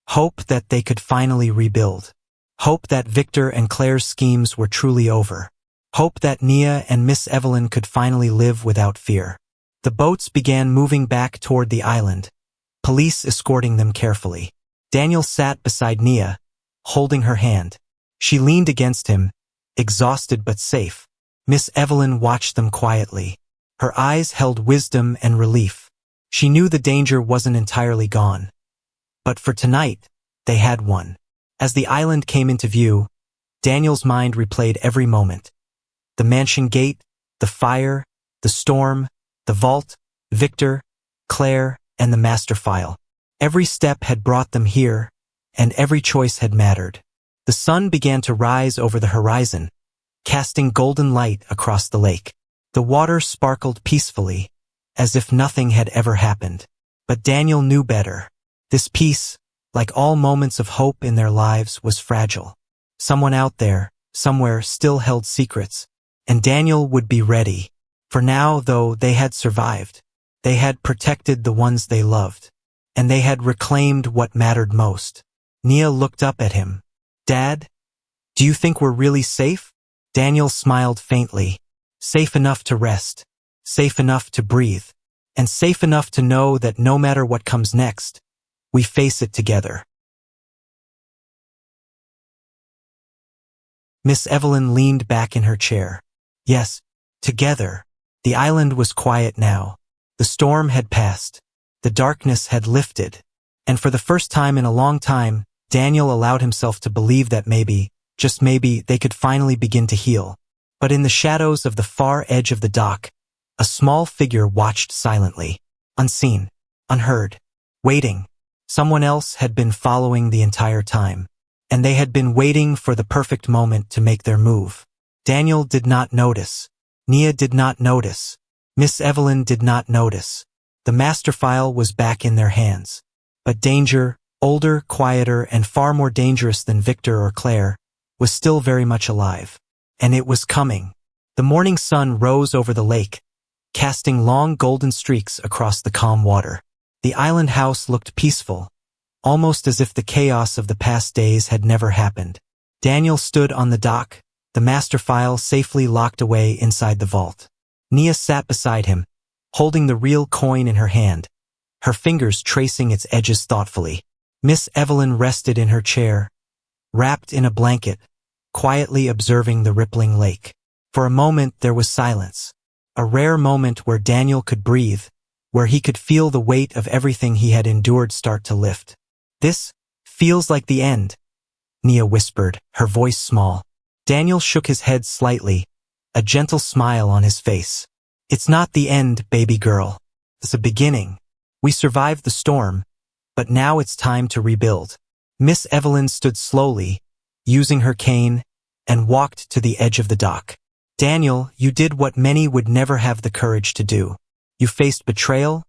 Hope that they could finally rebuild. Hope that Victor and Claire's schemes were truly over. Hope that Nia and Miss Evelyn could finally live without fear. The boats began moving back toward the island, police escorting them carefully. Daniel sat beside Nia, holding her hand. She leaned against him, exhausted but safe. Miss Evelyn watched them quietly. Her eyes held wisdom and relief. She knew the danger wasn't entirely gone. But for tonight, they had won. As the island came into view, Daniel's mind replayed every moment. The mansion gate, the fire, the storm, the vault, Victor, Claire, and the master file. Every step had brought them here, and every choice had mattered. The sun began to rise over the horizon, casting golden light across the lake. The water sparkled peacefully, as if nothing had ever happened. But Daniel knew better. This peace, like all moments of hope in their lives, was fragile. Someone out there, somewhere, still held secrets, and Daniel would be ready. For now, though, they had survived. They had protected the ones they loved, and they had reclaimed what mattered most. Nia looked up at him. "Dad, do you think we're really safe?" Daniel smiled faintly. "Safe enough to rest, safe enough to breathe, and safe enough to know that no matter what comes next, we face it together." Miss Evelyn leaned back in her chair. "Yes, together." The island was quiet now. The storm had passed. The darkness had lifted. And for the first time in a long time, Daniel allowed himself to believe that maybe, just maybe, they could finally begin to heal. But in the shadows of the far edge of the dock, a small figure watched silently, unseen, unheard, waiting. Someone else had been following the entire time, and they had been waiting for the perfect moment to make their move. Daniel did not notice. Nia did not notice. Miss Evelyn did not notice. The master file was back in their hands. But danger, older, quieter, and far more dangerous than Victor or Claire, was still very much alive. And it was coming. The morning sun rose over the lake, casting long golden streaks across the calm water. The island house looked peaceful, almost as if the chaos of the past days had never happened. Daniel stood on the dock, the master file safely locked away inside the vault. Nia sat beside him, holding the real coin in her hand, her fingers tracing its edges thoughtfully. Miss Evelyn rested in her chair, wrapped in a blanket, quietly observing the rippling lake. For a moment there was silence, a rare moment where Daniel could breathe, where he could feel the weight of everything he had endured start to lift. "This feels like the end," Nia whispered, her voice small. Daniel shook his head slightly, a gentle smile on his face. "It's not the end, baby girl. It's a beginning. We survived the storm, but now it's time to rebuild." Miss Evelyn stood slowly, using her cane, and walked to the edge of the dock. "Daniel, you did what many would never have the courage to do. You faced betrayal,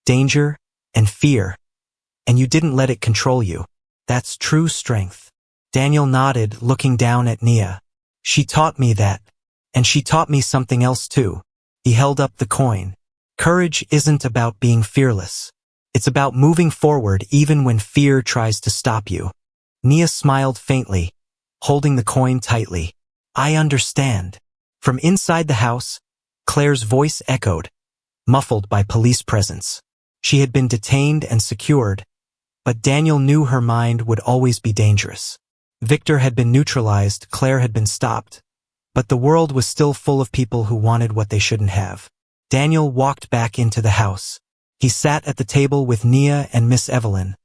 danger, and fear. and you didn't let it control you. That's true strength. Daniel nodded, looking down at Nia. She taught me that. And she taught me something else too. He held up the coin. Courage isn't about being fearless. It's about moving forward even when fear tries to stop you. Nia smiled faintly, holding the coin tightly. I understand. From inside the house, Claire's voice echoed, muffled by police presence. She had been detained and secured, but Daniel knew her mind would always be dangerous. Victor had been neutralized, Claire had been stopped, but the world was still full of people who wanted what they shouldn't have. Daniel walked back into the house. He sat at the table with Nia and Miss Evelyn,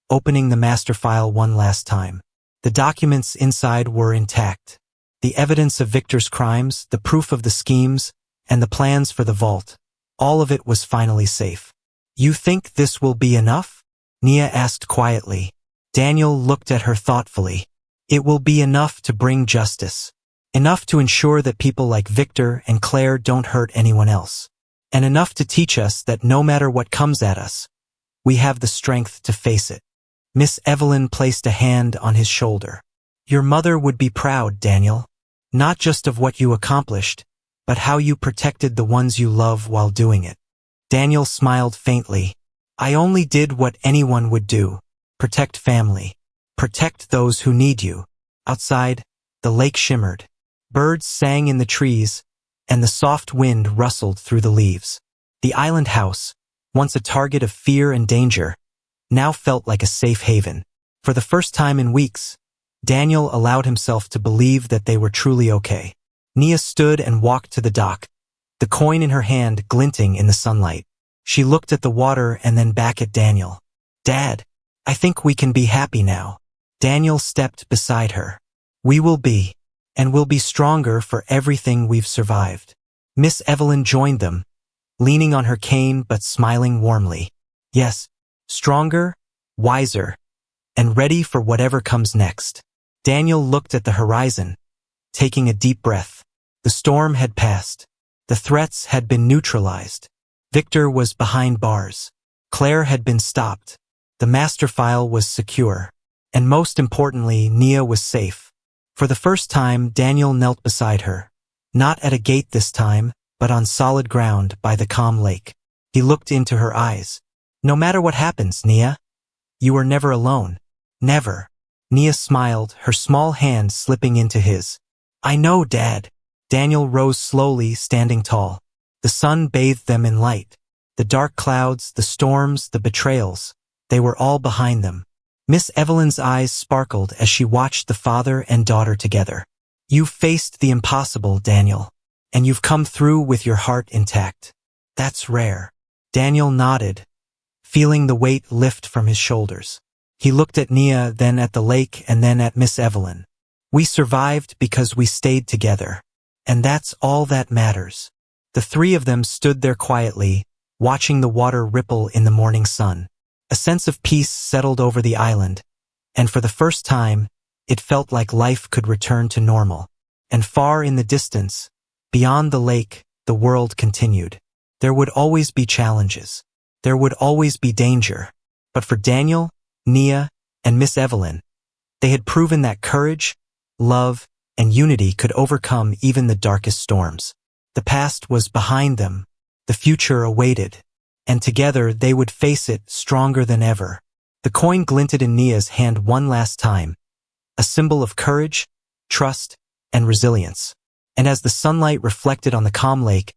opening the master file one last time. The documents inside were intact. The evidence of Victor's crimes, the proof of the schemes, and the plans for the vault. All of it was finally safe. You think this will be enough? Nia asked quietly. Daniel looked at her thoughtfully. It will be enough to bring justice. Enough to ensure that people like Victor and Claire don't hurt anyone else. And enough to teach us that no matter what comes at us, we have the strength to face it. Miss Evelyn placed a hand on his shoulder. Your mother would be proud, Daniel. Not just of what you accomplished, but how you protected the ones you love while doing it. Daniel smiled faintly. I only did what anyone would do. Protect family. Protect those who need you. Outside, the lake shimmered. Birds sang in the trees, and the soft wind rustled through the leaves. The island house, once a target of fear and danger, now felt like a safe haven. For the first time in weeks, Daniel allowed himself to believe that they were truly okay. Nia stood and walked to the dock, the coin in her hand glinting in the sunlight. She looked at the water and then back at Daniel. Dad, I think we can be happy now. Daniel stepped beside her. We will be, and we'll be stronger for everything we've survived. Miss Evelyn joined them, leaning on her cane but smiling warmly. Yes, stronger, wiser, and ready for whatever comes next. Daniel looked at the horizon, taking a deep breath. The storm had passed. The threats had been neutralized. Victor was behind bars. Claire had been stopped. The master file was secure. And most importantly, Nia was safe. For the first time, Daniel knelt beside her. Not at a gate this time, but on solid ground by the calm lake. He looked into her eyes. No matter what happens, Nia, you are never alone. Never. Nia smiled, her small hand slipping into his. I know, Dad. Daniel rose slowly, standing tall. The sun bathed them in light. The dark clouds, the storms, the betrayals, they were all behind them. Miss Evelyn's eyes sparkled as she watched the father and daughter together. You've faced the impossible, Daniel, and you've come through with your heart intact. That's rare. Daniel nodded, feeling the weight lift from his shoulders. He looked at Nia, then at the lake, and then at Miss Evelyn. We survived because we stayed together. And that's all that matters. The three of them stood there quietly, watching the water ripple in the morning sun. A sense of peace settled over the island, and for the first time, it felt like life could return to normal. And far in the distance, beyond the lake, the world continued. There would always be challenges. There would always be danger. But for Daniel, Nia, and Miss Evelyn, they had proven that courage, love, and unity could overcome even the darkest storms. The past was behind them. The future awaited. And together they would face it stronger than ever. The coin glinted in Nia's hand one last time, a symbol of courage, trust, and resilience. And as the sunlight reflected on the calm lake,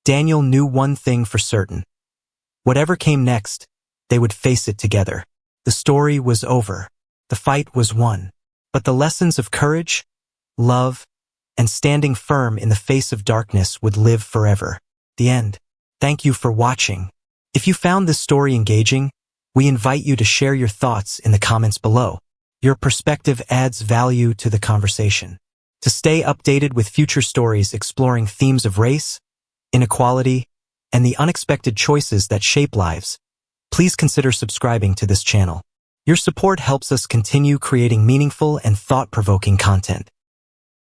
Daniel knew one thing for certain. Whatever came next, they would face it together. The story was over. The fight was won. But the lessons of courage, love, and standing firm in the face of darkness would live forever. The end. Thank you for watching. If you found this story engaging, we invite you to share your thoughts in the comments below. Your perspective adds value to the conversation. To stay updated with future stories exploring themes of race, inequality, and the unexpected choices that shape lives, please consider subscribing to this channel. Your support helps us continue creating meaningful and thought-provoking content.